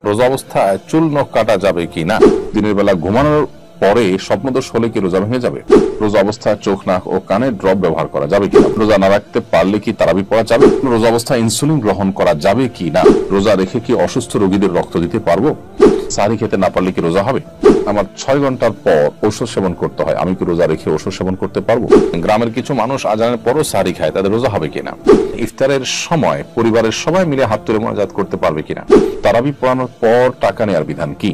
রোজা অবস্থায় চুল নখ কাটা যাবে কি না? দিনের বেলা ঘুমানোর পরে স্বপ্নদোষ হলে কি রোজা ভেঙে যাবে? রোজা অবস্থায় চোখ, নাক ও কানের ড্রপ ব্যবহার করা যাবে কিনা? রোজা না রাখতে পারলে কি তারাবি পড়া যাবে? রোজা অবস্থায় ইনসুলিন গ্রহণ করা যাবে কি না? রোজা রেখে কি অসুস্থ রোগীদের রক্ত দিতে পারবো? সাহারি খেতে না পারলে কি রোজা হবে? আমার 6 ঘন্টার পর ঔষধ সেবন করতে হয়, আমি কি রোজা রেখে ওষুধ সেবন করতে পারবো? গ্রামের কিছু মানুষ আজানের পরও সাহারি খায়, তাদের রোজা হবে কিনা? ইফতারের সময় পরিবারের সবাই মিলে হাত তুলে মোনাজাত করতে পারবে কিনা? তারাবি পড়ানোর পর টাকা নেওয়ার বিধান কি?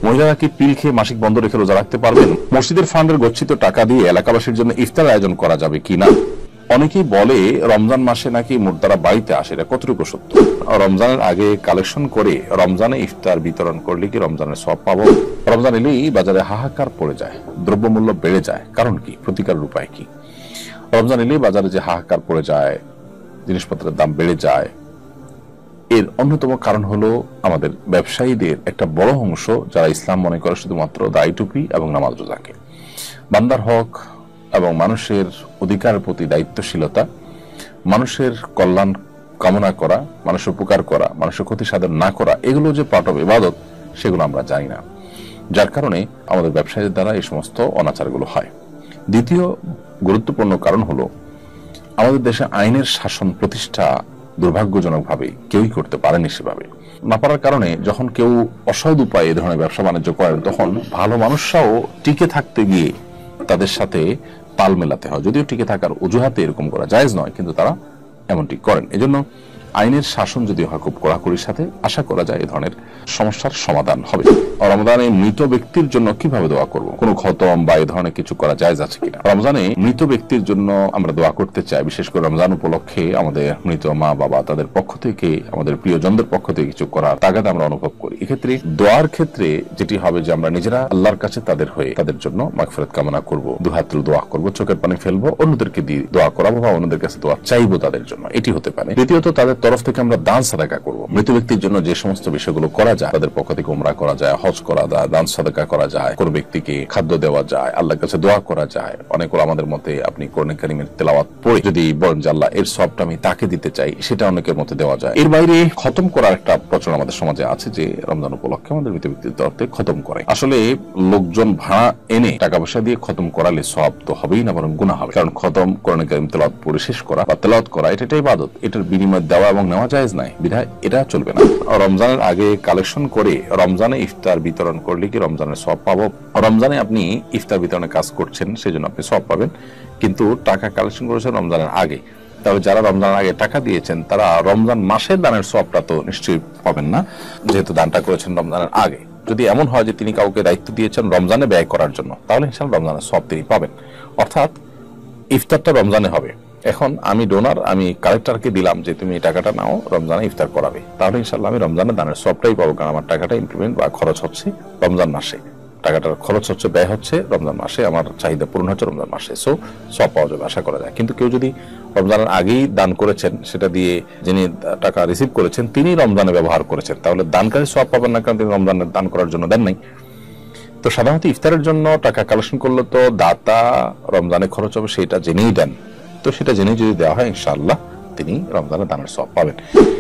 মহিলারা কি পিল খেয়ে মাসিক বন্ধ রেখে রোজা রাখতে পারবেন? মসজিদের ফান্ডের গচ্ছিত টাকা দিয়ে এলাকাবাসীর জন্য ইফতার আয়োজন করা যাবে কিনা? অনেকেই বলে রমজান মাসে নাকি মুর্দারা বাড়িতে আসে, এটা কতটুকু সত্য? রমজানের আগে কালেকশন করে রমজানে ইফতার বিতরণ করলে কি রমজানের সওয়াব পাবো? রমজান এলেই বাজারে হাহাকার পড়ে যায়, দ্রব্যমূল্য বেড়ে যায়, কারণ কি? প্রতিকারের উপায় কি? রমজান এলেই বাজারে যে হাহাকার পড়ে যায়, জিনিসপত্রের দাম বেড়ে যায়, এর অন্যতম কারণ হলো আমাদের ব্যবসায়ীদের একটা বড় অংশ যারা ইসলাম মনে করে শুধুমাত্র দাড়ি টুপি এবং নামাজ রোজাকে। বান্দার হক এবং মানুষের অধিকারের প্রতি দায়িত্বশীলতা, মানুষের কল্যাণ কামনা করা, মানুষের উপকার করা, মানুষের ক্ষতি সাধন না করা, এগুলো যে পার্ট অফ ইবাদত, সেগুলো আমরা জানি না। যার কারণে আমাদের ব্যবসায়ীদের দ্বারা এই সমস্ত অনাচারগুলো হয়। দ্বিতীয় গুরুত্বপূর্ণ কারণ হলো আমাদের দেশে আইনের শাসন প্রতিষ্ঠা দুর্ভাগ্যজনকভাবে কেউই করতে পারেনি। সেভাবে না পারার কারণে যখন কেউ অসৎ উপায়ে এ ধরনের ব্যবসা বাণিজ্য করেন, তখন ভালো মানুষরাও টিকে থাকতে গিয়ে তাদের সাথে তাল মেলাতে হয়। যদিও টিকে থাকার অজুহাতে এরকম করা জায়েজ নয়, কিন্তু তারা এমনটি করেন। এজন্য আইনের শাসন যদি হয় খুব কড়াকড়ির সাথে, আশা করা যায় এ ধরনের সমস্যার সমাধান হবে। রমজানে মৃত ব্যক্তির জন্য কিভাবে দোয়া করব? কোন খতম বা এ ধরনের কিছু করা জায়েজ আছে কিনা? রমজানে মৃত ব্যক্তির জন্য আমরা দোয়া করতে চাই, বিশেষ করে রমজান উপলক্ষে আমাদের মৃত মা বাবা তাদের পক্ষ থেকে, আমাদের প্রিয়জনদের পক্ষ থেকে কিছু করার তাগাদা আমরা অনুভব করি। এক্ষেত্রে দোয়ার ক্ষেত্রে যেটি হবে যে আমরা নিজেরা আল্লাহর কাছে তাদের হয়ে তাদের জন্য মাগফিরাত কামনা করব, দুহাত তুলে দোয়া করব, চোখের পানি ফেলবো, অন্যদেরকে দিয়ে দোয়া করাবো বা অন্যদের কাছে দোয়া চাইবো তাদের জন্য, এটি হতে পারে। দ্বিতীয়ত তাদের তরফ থেকে আমরা দান সাদাকা করব। মৃত ব্যক্তির জন্য যে সমস্ত বিষয়গুলো করা যায়, তাদের পক্ষ থেকে উমরা করা যায়, হজ করা যায়, দান সাদাকা করা যায়, কোন ব্যক্তিকে খাদ্য দেওয়া যায়, আল্লাহর কাছে দোয়া করা যায়। অনেক আমাদের মতে আপনি কোরআন কারীমের তেলাওয়াত পড়ে যদি বলেন যে আল্লাহ এর সবটা আমি তাকে দিতে চাই, সেটা অনেকের মতে দেওয়া যায়। এর বাইরে খতম করার একটা প্রচলন আমাদের সমাজে আছে যে রমজান উপলক্ষে আমাদের মৃত ব্যক্তির তরফ থেকে খতম করে। আসলে লোকজন ভাড়া এনে টাকা পয়সা দিয়ে খতম করালে সওয়াব তো হবেই না, বরং গুনাহ হবে। কারণ খতম কোরআন কারীম তেলাওয়াত পড়ে শেষ করা বা তেলাওয়াত করা এটা ইবাদত, এটার বিনিময় দেওয়া এবং নেওয়া জায়েজ নাই, বিধায় এটা চলবে না। রমজানের আগে কালেকশন করে রমজানে ইফতার বিতরণ করলে কি রমজানের সওয়াব পাবো? রমজানে আপনি ইফতার বিতরণের কাজ করছেন, সেজন্য আপনি সওয়াব পাবেন, কিন্তু টাকা কালেকশন করেছেন রমজানের আগে। তবে যারা রমজানের আগে টাকা দিয়েছেন তারা রমজান মাসের দানের সওয়াবটা তো নিশ্চয়ই পাবেন না, যেহেতু দানটা করেছেন রমজানের আগে। যদি এমন হয় যে তিনি কাউকে দায়িত্ব দিয়েছেন রমজানে ব্যয় করার জন্য, তাহলে ইনশাআল্লাহ রমজানের সওয়াব তিনি পাবেন। অর্থাৎ ইফতারটা রমজানে হবে। এখন আমি ডোনার, আমি কালেক্টরকে দিলাম যে তুমি এই টাকাটা নাও, রমজানে ইফতার করাবে, তাহলে ইনশাআল্লাহ আমি রমজানের দানের সবটাই পাবো, কারণ আমার টাকাটা ইমপ্লিমেন্ট বা খরচ হচ্ছে রমজান মাসে, টাকাটার খরচ হচ্ছে, ব্যয় হচ্ছে রমজান মাসে, আমার চাহিদা পূরণ হচ্ছে রমজান মাসে, সো সব পাওয়া যাবে, আশা করা যায়। কিন্তু কেউ যদি রমজানের আগেই দান করেছেন, সেটা দিয়ে যিনি টাকা রিসিভ করেছেন তিনি রমজানে ব্যবহার করেছেন, তাহলে দানকারী সওয়াব পাবেন না, কারণ তিনি রমজানের দান করার জন্য দেন নাই। তো সাধারণত ইফতারের জন্য টাকা কালেকশন করলে তো দাতা রমজানে খরচ হবে সেটা জেনেই দেন, তো সেটা জেনে যদি দেওয়া হয় ইনশাআল্লাহ তিনি রমজানের দানের সওয়াব পাবেন।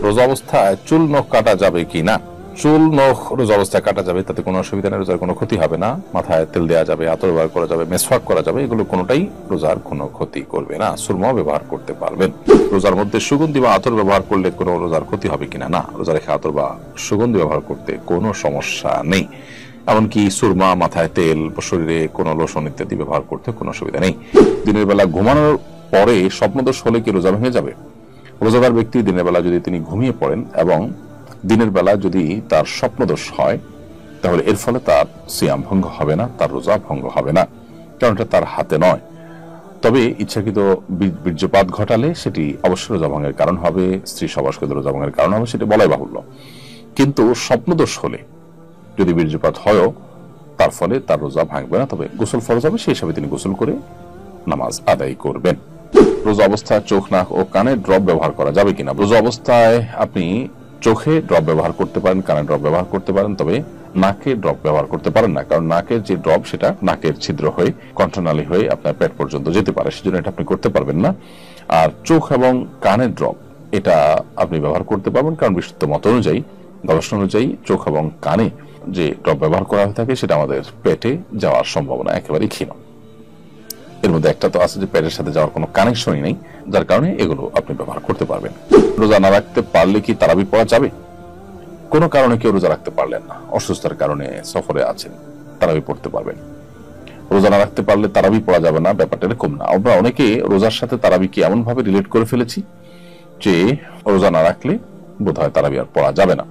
রোজা অবস্থায় চুল নখ কাটা যাবে কি না? চুল নখ রোজা অবস্থায় কাটা যাবে, তাতে কোনো অসুবিধা নেই, রোজার কোনো ক্ষতি হবে না। মাথায় তেল দেওয়া যাবে, আতর ব্যবহার করা যাবে, মেসওয়াক করা যাবে, এগুলো কোনোটাই রোজার কোনো ক্ষতি করবে না। সুরমাও ব্যবহার করতে পারবেন। রোজার মধ্যে সুগন্ধি বা আতর ব্যবহার করলে কোনো রোজার ক্ষতি হবে কিনা? না, রোজা রেখে আতর বা সুগন্ধি ব্যবহার করতে কোনো সমস্যা নেই। এমনকি সুরমা, মাথায় তেল, শরীরে কোনো লোশন ইত্যাদি ব্যবহার করতে কোনো অসুবিধা নেই। দিনের বেলা ঘুমানোর পরে স্বপ্নদোষ হলে কি রোজা ভেঙে যাবে? রোজাদার ব্যক্তি দিনের বেলা যদি তিনি ঘুমিয়ে পড়েন এবং দিনের বেলা যদি তার স্বপ্নদোষ হয়, তাহলে এর ফলে তার সিয়াম ভঙ্গ হবে না, তার রোজা ভঙ্গ হবে না, কারণ এটা তার হাতে নয়। তবে ইচ্ছাকৃত বীর্যপাত ঘটালে সেটি অবশ্যই রোজা ভঙ্গের কারণ হবে, স্ত্রী সবাসকৃত রোজা ভঙ্গের কারণ হবে, সেটি বলাই বাহুল্য। কিন্তু স্বপ্নদোষ হলে যদি বীর্যপাত হয়ও, তার ফলে তার রোজা ভাঙবে না, তবে গোসল ফরজ হবে, সেই হিসাবে তিনি গোসল করে নামাজ আদায় করবেন। রোজা অবস্থায় চোখ, নাক ও কানে ড্রপ ব্যবহার করা যাবে কিনা? রোজা অবস্থায় আপনি চোখে ড্রপ ব্যবহার করতে পারেন, কানে ড্রপ ব্যবহার করতে পারেন, তবে নাকে ড্রপ ব্যবহার করতে পারেন না, কারণ নাকের যে ড্রপ সেটা নাকের ছিদ্র হয়ে কণ্ঠনালী হয়ে আপনার পেট পর্যন্ত যেতে পারে, সেজন্য এটা আপনি করতে পারবেন না। আর চোখ এবং কানের ড্রপ এটা আপনি ব্যবহার করতে পারবেন, কারণ বিশুদ্ধ মত অনুযায়ী গবেষণা অনুযায়ী চোখ এবং কানে যে ড্রপ ব্যবহার করা হয়ে থাকে সেটা আমাদের পেটে যাওয়ার সম্ভাবনা একেবারেই ক্ষীণ। এর মধ্যে একটা তো আছে যে পেটের সাথে যাওয়ার কোনো কানেকশনই নেই, যার কারণে এগুলো আপনি ব্যবহার করতে পারবেন। রোজা না রাখতে পারলে কি তারাবি পড়া যাবে? কোনো কারণে কেউ রোজা রাখতে পারলেন না, অসুস্থতার কারণে সফরে আছেন, তারাবি পড়তে পারবেন। রোজা না রাখতে পারলে তারাবি পড়া যাবে না, ব্যাপারটা এরকম না। আমরা অনেকে রোজার সাথে তারাবিকে এমন ভাবে রিলেট করে ফেলেছি যে রোজা না রাখলে বোধহয় তারাবি আর পড়া যাবে না,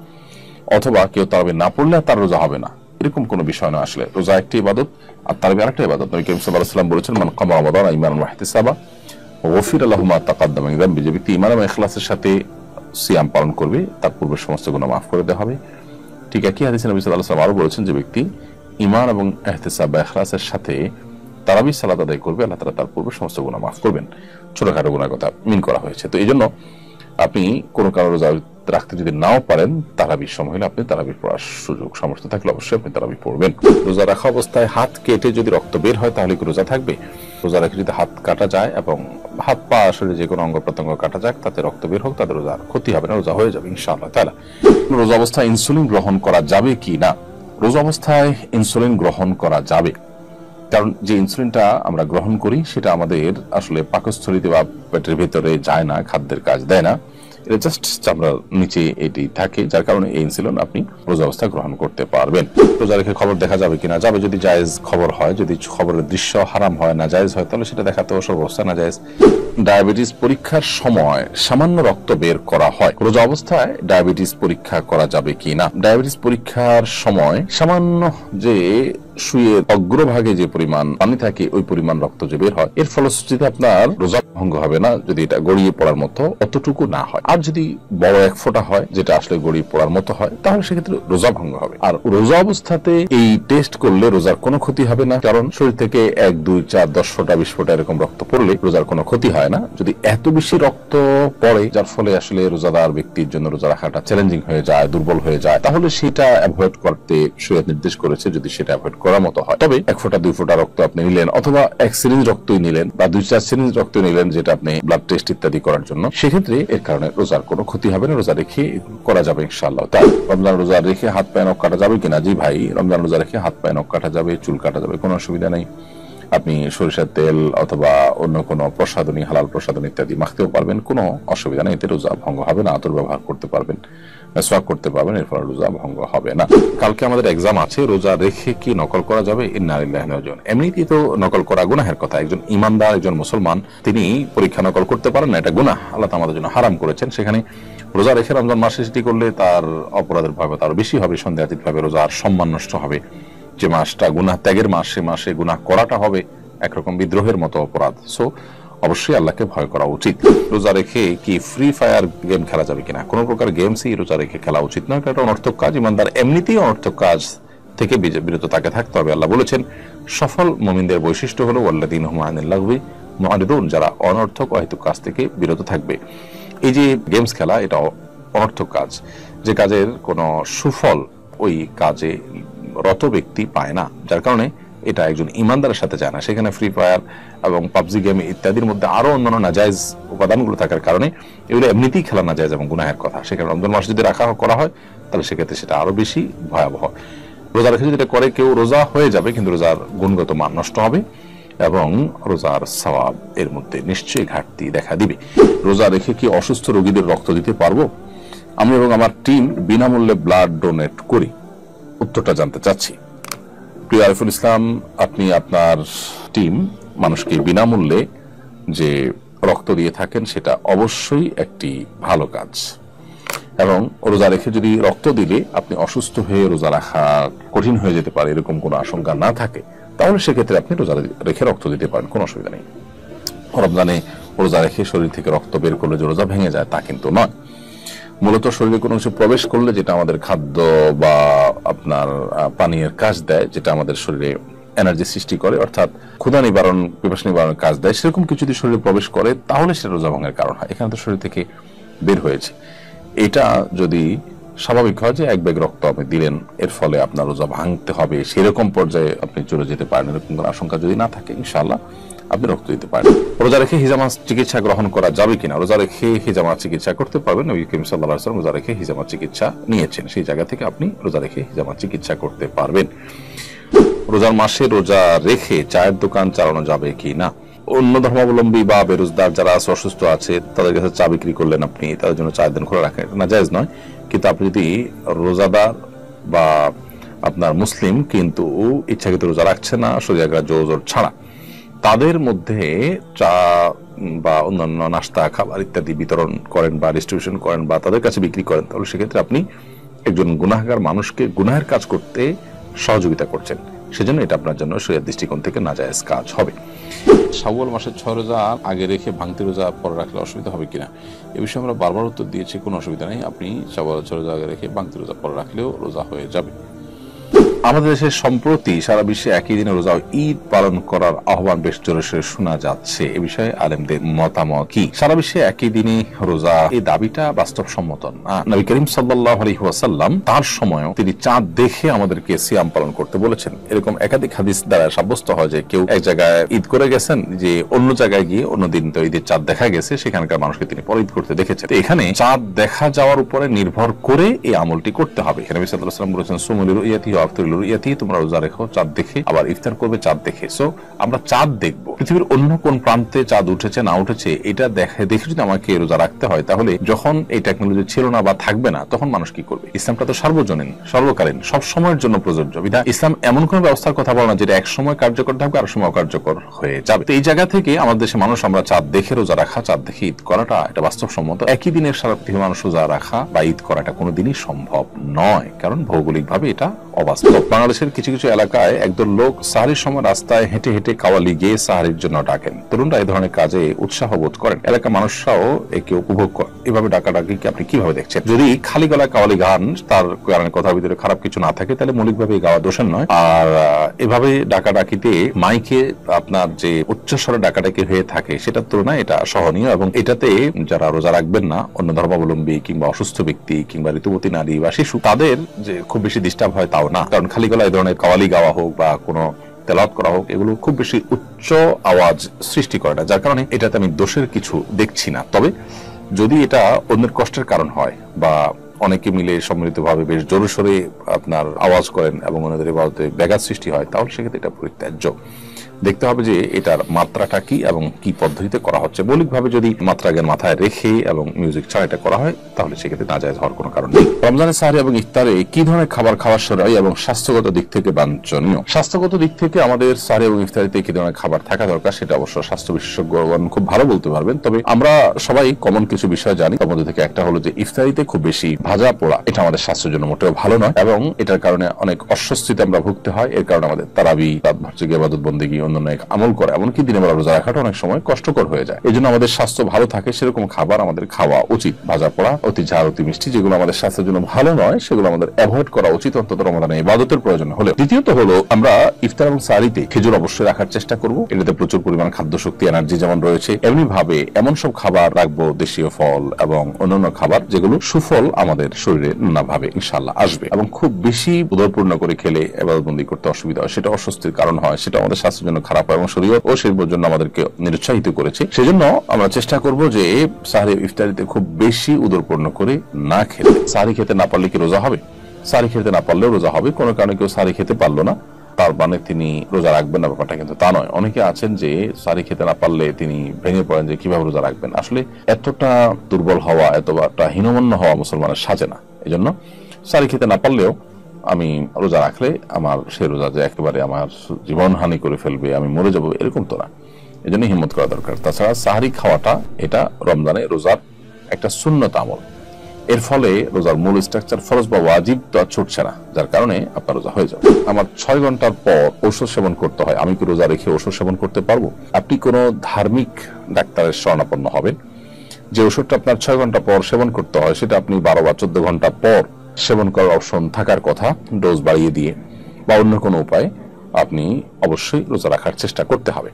অথবা কেউ তারাবি না পড়লে তার রোজা হবে না, এরকম কোনো বিষয় না। আসলে রোজা একটি ইবাদত আর তারাবি আরেকটা ইবাদত। নবী করিম সাল্লাল্লাহু আলাইহি ওয়াসাল্লাম বলেছেন, মান কামা রমাদান ঈমানান ওয়া ইহতিসাবা গফিরা লাহু মা তাকাদ্দামা মিন যামবি। যে ব্যক্তি ঈমান এবং ইখলাসের সাথে সিয়াম পালন করবে তার পূর্বের সমস্ত গুনাহ মাফ করে দেওয়া হবে। ঠিক একই হাদিসে নবী সাল্লাল্লাহু আলাইহি ওয়াসাল্লাম আরো বলেছেন, যে ব্যক্তি ঈমান এবং ইহতিসাব বা ইখলাসের সাথে তারাবি সালাত আদায় করবে, আল্লাহ তাআলা তার পূর্বের সমস্ত গুনাহ মাফ করবেন। ছোটখাটো গুনাহের কথা মিন করা হয়েছে। তো এই জন্য আপনি কোনো কারণে রোজা রাখতে যদি নাও পারেন, তারাবির সময় হলে আপনি তারাবি পড়ার সুযোগ সামর্থ্য থাকলে অবশ্যই আপনি তারাবি পড়বেন। রোজা রাখা অবস্থায় হাত কেটে যদি রক্ত বের হয় তাহলে কি রোজা থাকবে? রোজা রেখে যদি হাত কাটা যায় এবং হাত পা আসলে যে কোনো অঙ্গ প্রত্যঙ্গ কাটা যাক, তাতে রক্ত বের হোক, তাদের রোজার ক্ষতি হবে না, রোজা হয়ে যাবে ইনশাআল্লাহ তাআলা। রোজা অবস্থায় ইনসুলিন গ্রহণ করা যাবে কি না? রোজা অবস্থায় ইনসুলিন গ্রহণ করা যাবে, কারণ যে ইনসুলিনটা আমরা গ্রহণ করি সেটা আমাদের আসলে পাকস্থলীতে বা পেটের ভেতরে যায় না, খাদ্যের কাজ দেয় না, এটা জাস্ট চামড়ার নিচে এটি থাকে, যার কারণে এই ইনসুলিন আপনি রোজা অবস্থায় গ্রহণ করতে পারবেন। রোজা রেখে খবর দেখা যাবে কিনা? যাবে, যদি জায়েজ খবর হয়, যদি খবরের দৃশ্য হারাম হয়, না জায়েজ হয়, তাহলে সেটা দেখাতে সর্বাবস্থা না জায়েজ। ডায়াবেটিস পরীক্ষার সময় সামান্য রক্ত বের করা হয়, রোজা অবস্থায় ডায়াবেটিস পরীক্ষা করা যাবে কি না? ডায়াবেটিস পরীক্ষার সময় সামান্য যে সুয়ের অগ্রভাগে যে পরিমাণ পানি থাকে ওই পরিমাণ রক্ত যে বের হয়, এর ফলশ্রুতিতে আপনার রোজা ভঙ্গ হবে না, যদি এটা গড়িয়ে পড়ার মতো অতটুকু না হয়। আর যদি বড় এক ফোঁটা হয়, যেটা আসলে গড়িয়ে পড়ার মতো হয়, তাহলে সেক্ষেত্রে রোজা ভঙ্গ হবে। আর রোজা অবস্থাতে এই টেস্ট করলে রোজার কোনো ক্ষতি হবে না, কারণ শরীর থেকে 1, 2, 4, 10 ফোঁটা 20 ফোঁটা এরকম রক্ত পড়লে রোজার কোনো ক্ষতি হয় না। যদি এত বেশি রক্ত পড়ে যার ফলে আসলে রোজাদার ব্যক্তির জন্য রোজা রাখাটা চ্যালেঞ্জিং হয়ে যায়, দুর্বল হয়ে যায়, তাহলে সেটা অ্যাভয়েড করতে শরীয়ত নির্দেশ করেছে। যদি সেটা অ্যাভয়েড করার মতো হয়, তবে 1 ফোঁটা 2 ফোঁটা রক্ত আপনি নিলেন, অথবা 1 সিরিঞ্জ রক্তই নিলেন, বা 2-4 সিরিঞ্জ রক্ত নিলেন, যেটা আপনি ব্লাড টেস্ট ইত্যাদি করার জন্য, সেক্ষেত্রে এর কারণে রোজার কোনো ক্ষতি হবে না, রোজা রেখে করা যাবে ইনশাআল্লাহ। তাই রমজান রোজা রেখে হাত পায়ে নখ কাটা যাবে কিনা? জি ভাই, রমজান রোজা রেখে হাত পায়ে নখ কাটা যাবে, চুল কাটা যাবে, কোনো অসুবিধা নেই। আপনি সরিষার তেল অথবা অন্য কোনো প্রসাধনী, হালাল প্রসাধনী ইত্যাদি মাখতেও পারবেন, কোনো অসুবিধা নেই, এতে রোজা ভঙ্গ হবে না। আতর ব্যবহার করতে পারবেন, মেসওয়াক করতে পারবেন, এর ফলে রোজা ভঙ্গ হবে না। কালকে আমাদের এক্সাম আছে, রোজা রেখে কি নকল করা যাবে? ইন্না লিল্লাহি ওয়া ইন্না ইলাইহি রাজিউন। এমনিতেই তো নকল করা গুনাহের কথা, একজন ঈমানদার, একজন মুসলমান তিনি পরীক্ষা নকল করতে পারেন না, এটা গুনাহ, আল্লাহ তাআলা আমাদের জন্য হারাম করেছেন। সেখানে রোজা রেখে রমজান মাসে সেটি করলে তার অপরাধের ভাবে তার বেশি হবে, সন্দেহাতীত ভাবে রোজার সম্মান নষ্ট হবে। যে মাসটা গুনাহ ত্যাগের মাস, সে মাসে গুনাহ করাটা হবে একরকম বিদ্রোহের মতো অপরাধ। সো অবশ্যই আল্লাহকে ভয় করা উচিত। রোজা রেখে কি ফ্রি ফায়ার গেম খেলা যাবে কিনা? কোন প্রকার গেমসই রোজা রেখে খেলা উচিত নয়, এটা অনর্থক কাজ। ইমানদার এমনিতেই অনর্থক কাজ থেকে বিরত তাকে থাকতে হবে। আল্লাহ বলেছেন, সফল মুমিনদের বৈশিষ্ট্য হলো ওয়াল্লাযীনা হুম আনিল লাগবি মুআরিদুন, যারা অনর্থক অহেতুক কাজ থেকে বিরত থাকবে। এই যে গেমস খেলা, এটা অনর্থক কাজ, যে কাজের কোনো সুফল ওই কাজে রত ব্যক্তি পায় না, যার কারণে এটা একজন ইমানদারের সাথে যায় না। সেখানে ফ্রি ফায়ার এবং পাবজি গেম ইত্যাদির মধ্যে আরো অন্যান্য নাজায়েজ উপাদানগুলো থাকার কারণে এগুলো এমনিতেই খেলা নাজায়েজ এবং গুনাহের কথা। সেখানে রমজান মাস যদি রাখা করা হয়, তাহলে সেক্ষেত্রে সেটা আরো বেশি ভয়াবহ। রোজা রেখে যদি এটা করে কেউ, রোজা হয়ে যাবে, কিন্তু রোজার গুণগত মান নষ্ট হবে এবং রোজার সওয়াব এর মধ্যে নিশ্চয়ই ঘাটতি দেখা দিবে। রোজা রেখে কি অসুস্থ রোগীদের রক্ত দিতে পারবো? আমি এবং আমার টিম বিনামূল্যে ব্লাড ডোনেট করি। উত্তরটা জানতে চাচ্ছি। প্রিয় আরিফুল ইসলাম, আপনি আপনার টিম মানুষকে বিনামূল্যে যে রক্ত দিয়ে থাকেন, সেটা অবশ্যই একটি ভালো কাজ। এবং রোজা রেখে যদি রক্ত দিলে আপনি অসুস্থ হয়ে রোজা রাখা কঠিন হয়ে যেতে পারে, এরকম কোনো আশঙ্কা না থাকে, তাহলে সেক্ষেত্রে আপনি রোজা রেখে রক্ত দিতে পারেন, কোনো অসুবিধা নেই। রমজানে রোজা রেখে শরীর থেকে রক্ত বের করলে যে রোজা ভেঙে যায় তা কিন্তু নয়। মূলত শরীরে কোনো কিছু প্রবেশ করলে, যেটা আমাদের খাদ্য বা আপনার পানীয়ের কাজ দেয়, যেটা আমাদের শরীরে এনার্জি সৃষ্টি করে, অর্থাৎ ক্ষুধা নিবারণ, পিপাসা নিবারণের কাজ দেয়, সেরকম কিছু যদি শরীরে প্রবেশ করে তাহলে সেটা রোজা ভঙ্গের কারণ হয়। এখানে তো শরীর থেকে বের হয়েছে, এটা যদি স্বাভাবিক হয় যে 1 ব্যাগ রক্ত আপনি দিলেন, এর ফলে আপনার রোজা ভাঙতে হবে, সেরকম পর্যায়ে আপনি চলে যেতে পারেন, এরকম কোনো আশঙ্কা যদি না থাকে, ইনশাআল্লাহ আপনি রক্ত দিতে পারেন। রোজা রেখে হিজামা চিকিৎসা গ্রহণ করা যাবে কিনা? রোজা রেখে হিজামা চিকিৎসা করতে পারবেন। নবী করিম সাল্লাল্লাহু আলাইহি ওয়াসাল্লাম রোজা রেখে হিজামা চিকিৎসা নিয়েছেন, সেই জায়গা থেকে আপনি রোজা রেখে হিজামা চিকিৎসা করতে পারবেন। রোজার মাসে রোজা রেখে চায়ের দোকান চালানো যাবে কি না? অন্য ধর্মাবলম্বী বা বেরোজগার যারা আছে, অসুস্থ আছে, তাদের কাছে চা বিক্রি করলেন আপনি, তাদের জন্য চায়ের দোকান খোলা রাখেন, এটা নাজায়েজ নয়। কিন্তু আপনি যদি রোজাদার বা আপনার মুসলিম কিন্তু ইচ্ছাকৃত রোজা রাখছে না শরীয়তের জোর ছাড়া, তাদের মধ্যে চা বা অন্যান্য নাস্তা খাবার ইত্যাদি বিতরণ করেন বা ডিস্ট্রিবিউশন করেন বা তাদের কাছে বিক্রি করেন, তাহলে সেক্ষেত্রে আপনি একজন গুনাহগার মানুষকে গুনাহের কাজ করতে সহযোগিতা করছেন। সেজন্য এটা আপনার জন্য শরীয়তের দৃষ্টিকোণ থেকে নাজায়েজ কাজ হবে। শাওয়াল মাসের 6 রোজা আগে রেখে ভাঙতি রোজা পরে রাখলে অসুবিধা হবে কিনা, এ বিষয়ে আমরা বারবার উত্তর দিয়েছি, কোনো অসুবিধা নেই। আপনি শাওয়াল 6 রোজা আগে রেখে ভাঙতি রোজা পরে রাখলেও রোজা হয়ে যাবে। আমাদের দেশে সম্প্রতি সারা বিশ্বে একই দিনে রোজা ঈদ পালন করার আহ্বান বেশ জোরে সোরে শোনা যাচ্ছে। এ বিষয়ে আলেমদের মতামত কি? সারা বিশ্বে একই দিনে রোজা, এই দাবিটা বাস্তবসম্মত না। নবী করিম সাল্লাল্লাহু আলাইহি ওয়াসাল্লাম তার সময়ও তিনি চাঁদ দেখে আমাদেরকে সিয়াম পালন করতে বলেছেন। এরকম একাধিক হাদিস দ্বারা সাব্যস্ত হয় যে কেউ এক জায়গায় ঈদ করে গেছেন, যে অন্য জায়গায় গিয়ে অন্য দিন তো ঈদের চাঁদ দেখা গেছে, সেখানকার মানুষকে তিনি পরে ঈদ করতে দেখেছেন। এখানে চাঁদ দেখা যাওয়ার উপরে নির্ভর করে এই আমলটি করতে হবে। এখানে নবী সাল্লাল্লাহু আলাইহি ওয়াসাল্লাম বলেছেন, সুমুল রুইয়াতি ওয়া আফতিরুল রুইয়াতি, তোমরা রোজা রেখো চাঁদ দেখে, আবার ইফতার করবে চাঁদ দেখে। সো আমরা চাঁদ দেখবো, পৃথিবীর অন্য কোন প্রান্তে চাঁদ উঠেছে না উঠেছে এটা দেখে যদি আমাকে রোজা রাখতে হয়, তাহলে যখন এই টেকনোলজি ছিল না বা থাকবে না, তখন মানুষ কি করবে? ইসলামটা তো সার্বজনীন, সর্বকালীন, সব সময়ের জন্য প্রযোজ্য। বিধায় ইসলাম এমন কোন ব্যবস্থার কথা বলে না যেটা এক সময় কার্যকর থাকবে আর সময় অকার্যকর হয়ে যাবে। তো এই জায়গা থেকে আমাদের দেশে মানুষ আমরা চাঁদ দেখে রোজা রাখা, চাঁদ দেখে ঈদ করাটা এটা বাস্তবসম্মত। একই দিনের সারা পৃথিবীর মানুষ রোজা রাখা বা ঈদ করাটা কোনোদিনই সম্ভব নয়, কারণ ভৌগোলিক ভাবে এটা অবাস্তব। বাংলাদেশের কিছু কিছু এলাকায় একদল লোক সাহারির সময় রাস্তায় হেঁটে হেঁটে কাওয়ালি গিয়ে সাহারির জন্য ডাকেন। তরুণরা এই ধরনের কাজে উৎসাহ বোধ করেন, এলাকার মানুষরাও একে উপভোগ করেন। এভাবে ডাকাডাকিকে আপনি কিভাবে দেখছেন? যদি খালি গলায় কাওয়ালি গান, তার কারণে কথার ভিতরে খারাপ কিছু না থাকে, তাহলে মৌলিকভাবে গাওয়া দোষের নয়। আর এভাবে ডাকাডাকিতে মাইকে আপনার যে উচ্চস্বরে ডাকাডাকি হয়ে থাকে, সেটার তুলনায় এটা সহনীয়, এবং এটাতে যারা রোজা রাখবেন না, অন্য ধর্মাবলম্বী কিংবা অসুস্থ ব্যক্তি কিংবা ঋতুবতী নারী বা শিশু, তাদের যে খুব বেশি ডিস্টার্ব হয় তাও না। কারণ খালি গলায় এই ধরনের কাওয়ালি গাওয়া হোক বা কোনো তেলাওয়াত করা হোক, এগুলো খুব বেশি উচ্চ আওয়াজ সৃষ্টি করে না, যার কারণে এটাতে আমি দোষের কিছু দেখছি না। তবে যদি এটা অন্যের কষ্টের কারণ হয় বা অনেকে মিলে সম্মিলিতভাবে বেশ জোরে সোরে আপনার আওয়াজ করেন এবং ওনাদের ইবাদতে ব্যাঘাত সৃষ্টি হয়, তাহলে সেক্ষেত্রে এটা পরিত্যাজ্য। দেখতে হবে যে এটার মাত্রাটা কি এবং কি পদ্ধতিতে করা হচ্ছে। মৌলিকভাবে যদি মাত্রাকে মাথায় রেখে এবং মিউজিক ছাড়া এটা করা হয়, তাহলে সেক্ষেত্রে নাজায়েজ হওয়ার কোনো কারণ নেই। রমজানের সাহরি এবং ইফতারে কি ধরনের খাবার খাওয়া শরঈ এবং স্বাস্থ্যগত দিক থেকে বাঞ্ছনীয়? স্বাস্থ্যগত দিক থেকে আমাদের সাহরি এবং ইফতারিতে কি ধরনের খাবার থাকা দরকার, সেটা অবশ্য স্বাস্থ্য বিশেষজ্ঞগণ খুব ভালো বলতে পারবেন। তবে আমরা সবাই কমন কিছু বিষয় জানি। তার মধ্যে থেকে একটা হলো যে ইফতারিতে খুব বেশি ভাজা পোড়া, এটা আমাদের স্বাস্থ্যের জন্য মোটেও ভালো নয়, এবং এটার কারণে অনেক অস্বস্তিতে আমরা ভুগতে হয়। এর কারণে আমাদের তারাবি, রাতভর ইবাদত বন্দেগী, অন্যান্য আমল করে, এমনকি দিনে বেলা রোজা রাখাটা অনেক সময় কষ্টকর হয়ে যায়। এই জন্য আমাদের স্বাস্থ্য ভালো থাকে সেরকম খাবার আমাদের খাওয়া উচিত। ভাজা পোড়া, অতি ঝাল, অতি মিষ্টি, যেগুলো আমাদের স্বাস্থ্যের জন্য ভালো নয়, সেগুলো আমাদের অ্যাভয়েড করা উচিত, অন্তত রমাদানে ইবাদতের প্রয়োজন হলে। দ্বিতীয়ত হলো আমরা ইফতার এবং সাহরিতে খেজুর অবশ্যই রাখার চেষ্টা করব। এটাতে প্রচুর পরিমাণ খাদ্য শক্তি, এনার্জি যেমন রয়েছে, এমনি ভাবে এমন সব খাবার রাখবো, দেশীয় ফল এবং অন্যান্য খাবার, যেগুলো সুফল আমাদের শরীরে নানাভাবে ইনশাআল্লাহ আসবে। এবং খুব বেশি উদরপূর্ণ করে খেলে ইবাদতবন্দি করতে অসুবিধা হয়, সেটা অস্বস্তির কারণ হয়, সেটা আমাদের স্বাস্থ্যের জন্য খারাপ হয় এবং শরীয়ত ও সেই জন্য আমাদেরকে নিরুৎসাহিত করেছে। সেজন্য আমরা চেষ্টা করব যে সাহরি ইফতারিতে খুব বেশি উদরপূর্ণ করে না খেতে। সাহরি খেতে না পারলে কি রোজা হবে? সাহরি খেতে না পারলেও রোজা হবে। কোনো কারণে কেউ সাহরি খেতে পারলো না, তার মানে তিনি রোজা রাখবেন না, ব্যাপারটা কিন্তু তা নয়। অনেকে আছেন যে সাহরি খেতে না পারলে তিনি ভেঙে পড়েন যে কিভাবে রোজা রাখবেন। আসলে এতটা দুর্বল হওয়া, এতটা হীনমন্য হওয়া মুসলমানের সাজে না। এই জন্য সাহরি খেতে না পারলেও আমি রোজা রাখলে আমার সে রোজা যে একেবারে আমার জীবন হানি করে ফেলবে, আমি মরে যাবো, এরকম তো না। এই জন্য হিম্মত করা দরকার। তাছাড়া সাহরি খাওয়াটা এটা রমজানে রোজার একটা সুন্নত আমল। এর ফলে রোজার মূল স্ট্রাকচার ফরজ বা ওয়াজিব তো আর ছুটছে না, যার কারণে আপনার রোজা হয়ে যাবে। আমার 6 ঘন্টার পর ঔষধ সেবন করতে হয়, আমি কি রোজা রেখে ওষুধ সেবন করতে পারবো? আপনি কোনো ধার্মিক ডাক্তারের শরণাপন্ন হবেন। যে ওষুধটা আপনার 6 ঘন্টা পর সেবন করতে হয়, সেটা আপনি 12 বা 14 ঘন্টা পর সেবন করার অপশন থাকার কথা, ডোজ বাড়িয়ে দিয়ে বা অন্য কোনো উপায়ে আপনি অবশ্যই রোজা রাখার চেষ্টা করতে হবে।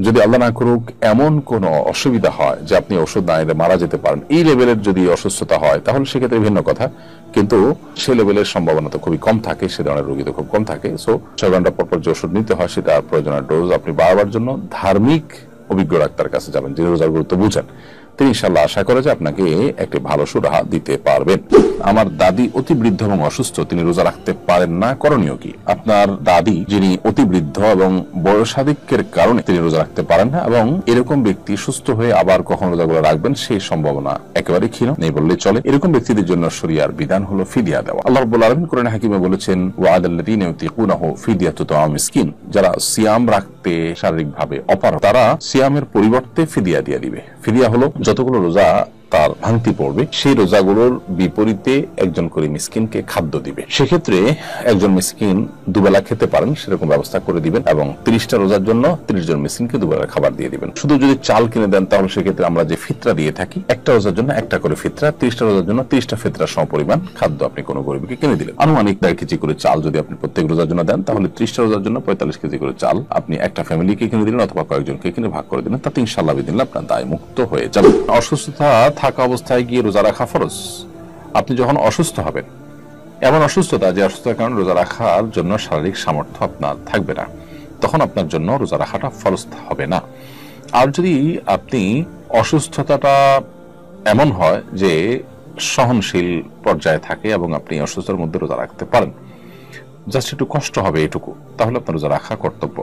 যদি আল্লাহ না করুক এমন কোন অসুবিধা হয় যে আপনি ওষুধ না এলে মারা যেতে পারেন, এই লেভেলের যদি অসুস্থতা হয় তাহলে সেক্ষেত্রে ভিন্ন কথা, কিন্তু সে লেভেলের সম্ভাবনা তো খুবই কম থাকে, সে ধরনের রোগী তো খুব কম থাকে। সো 6 ঘন্টা পর পর যে ওষুধ নিতে হয় সেটা প্রয়োজনীয় ডোজ আপনি বাড়াবার জন্য ধার্মিক অভিজ্ঞ ডাক্তার কাছে যাবেন, যিনি রোজার গুরুত্ব বুঝেন। তিনি ইনশাআল্লাহ আশা করে যে আপনাকে একটি ভালো সুরাহা দিতে পারবেন। আমার দাদি অতি বৃদ্ধ এবং অসুস্থ, তিনি রোজা রাখতে পারেন না, করণীয় কি? আপনার দাদি যিনি অতি বৃদ্ধ এবং বয়সাধিক্যের কারণে তিনি রোজা রাখতে পারেন না, এবং এরকম ব্যক্তি সুস্থ হয়ে আবার কখন রোজাগুলো রাখবেন সেই সম্ভাবনা একেবারে ক্ষীণ, নেই বললেই চলে। এরকম ব্যক্তিদের জন্য শরিয়ার বিধান হলো ফিদিয়া দেওয়া। আল্লাহ রাব্বুল আলামিন কোরআনে হাকিমে বলেছেন, ওয়া আলাল্লাযীনা ইউতিকুনাহু ফিদিয়াতু তাআমু মিসকিন, যারা সিয়াম রাখতে শারীরিকভাবে অপারগ তারা সিয়ামের পরিবর্তে ফিদিয়া দিয়ে দিবে। ফিদিয়া হলো যতগুলো রোজা তার ভাঙতি পড়বে সেই রোজাগুলোর বিপরীতে একজন করে মিসকিনকে খাদ্য দিবে। সেক্ষেত্রে একজন মিসকিন দুবেলা খেতে পারেন সেরকম ব্যবস্থা করে দিবেন, এবং 30টা রোজার জন্য 30 জন মিসকিনকে দুবেলা খাবার দিয়ে দিবেন। শুধু যদি চাল কিনে দেন তাহলে সেক্ষেত্রে আমরা যে ফিতরা দিয়ে থাকি, একটা রোজার জন্য একটা করে ফিতরা, 30টা রোজার জন্য 30টা ফিতরার সমপরিমাণ খাদ্য আপনি কোনো গরিবকে কিনে দিলেন। আনুমানিক 1.5 কেজি করে চাল যদি আপনি প্রত্যেক রোজার জন্য দেন তাহলে 30টা রোজার জন্য 45 কেজি করে চাল আপনি একটা ফ্যামিলিকে কিনে দিলেন অথবা কয়েকজনকে কিনে ভাগ করে দিলেন, তাতে ইনশাআল্লাহ বিদিনল্লাহ আপনার দায় মুক্ত হয়ে যাবে। অসুস্থতা থাকা অবস্থায় গিয়ে রোজা রাখা ফরজ। আপনি যখন অসুস্থ হবেন, এমন অসুস্থতা যে অসুস্থতার কারণে রোজা রাখার জন্য শারীরিক সামর্থ্য আপনার থাকবে না, তখন আপনার জন্য রোজা রাখাটা ফরজ হবে না। আর যদি আপনি অসুস্থতাটা এমন হয় যে সহনশীল পর্যায়ে থাকে এবং আপনি অসুস্থতার মধ্যে রোজা রাখতে পারেন, জাস্ট একটু কষ্ট হবে এটুকু, তাহলে আপনার রোজা রাখা কর্তব্য।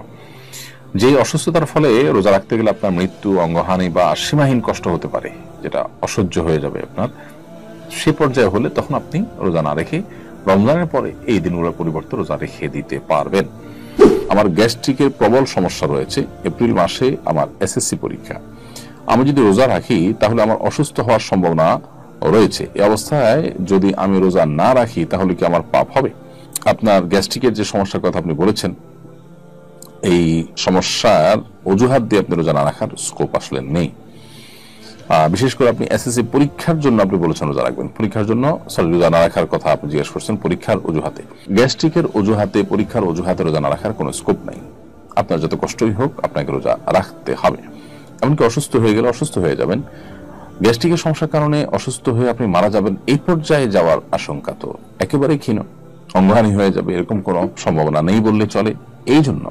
যে অসুস্থতার ফলে রোজা রাখতে গেলে আপনার মৃত্যু, অঙ্গহানি বা সীমাহীন কষ্ট হতে পারে, যেটা অসহ্য হয়ে যাবে আপনার, সে পর্যায়ে হলে তখন আপনি রোজা না রেখে রমজানের পরে এই দিনগুলোর পরিবর্তে রোজা রেখে দিতে পারবেন। আমার গ্যাস্ট্রিকের প্রবল সমস্যা রয়েছে, এপ্রিল মাসে আমার এসএসসি পরীক্ষা, আমি যদি রোজা রাখি তাহলে আমার অসুস্থ হওয়ার সম্ভাবনা রয়েছে, এই অবস্থায় যদি আমি রোজা না রাখি তাহলে কি আমার পাপ হবে? আপনার গ্যাস্ট্রিকের যে সমস্যার কথা আপনি বলেছেন, এই সমস্যার অজুহাত দিয়ে আপনি রোজা না রাখার স্কোপ আসলে নেই। বিশেষ করে আপনি এসএসসি পরীক্ষার জন্য আপনি বলেছেন রোজা রাখবেন, পরীক্ষার জন্য রোজা না রাখার কথা আপনি জিজ্ঞেস করছেন পরীক্ষার অজুহাতে। গ্যাস্ট্রিকের অজুহাতে, পরীক্ষার অজুহাতে রোজা না রাখার কোনো স্কোপ নাই। আপনার যত কষ্টই হোক আপনাকে রোজা রাখতে হবে। এমনকি অসুস্থ হয়ে গেলে অসুস্থ হয়ে যাবেন, গ্যাস্ট্রিকের সমস্যার কারণে অসুস্থ হয়ে আপনি মারা যাবেন, এই পর্যায়ে যাওয়ার আশঙ্কা তো একেবারেই ক্ষীণ, অঙ্গহানি হয়ে যাবে এরকম কোনো সম্ভাবনা নেই বললে চলে। এই জন্য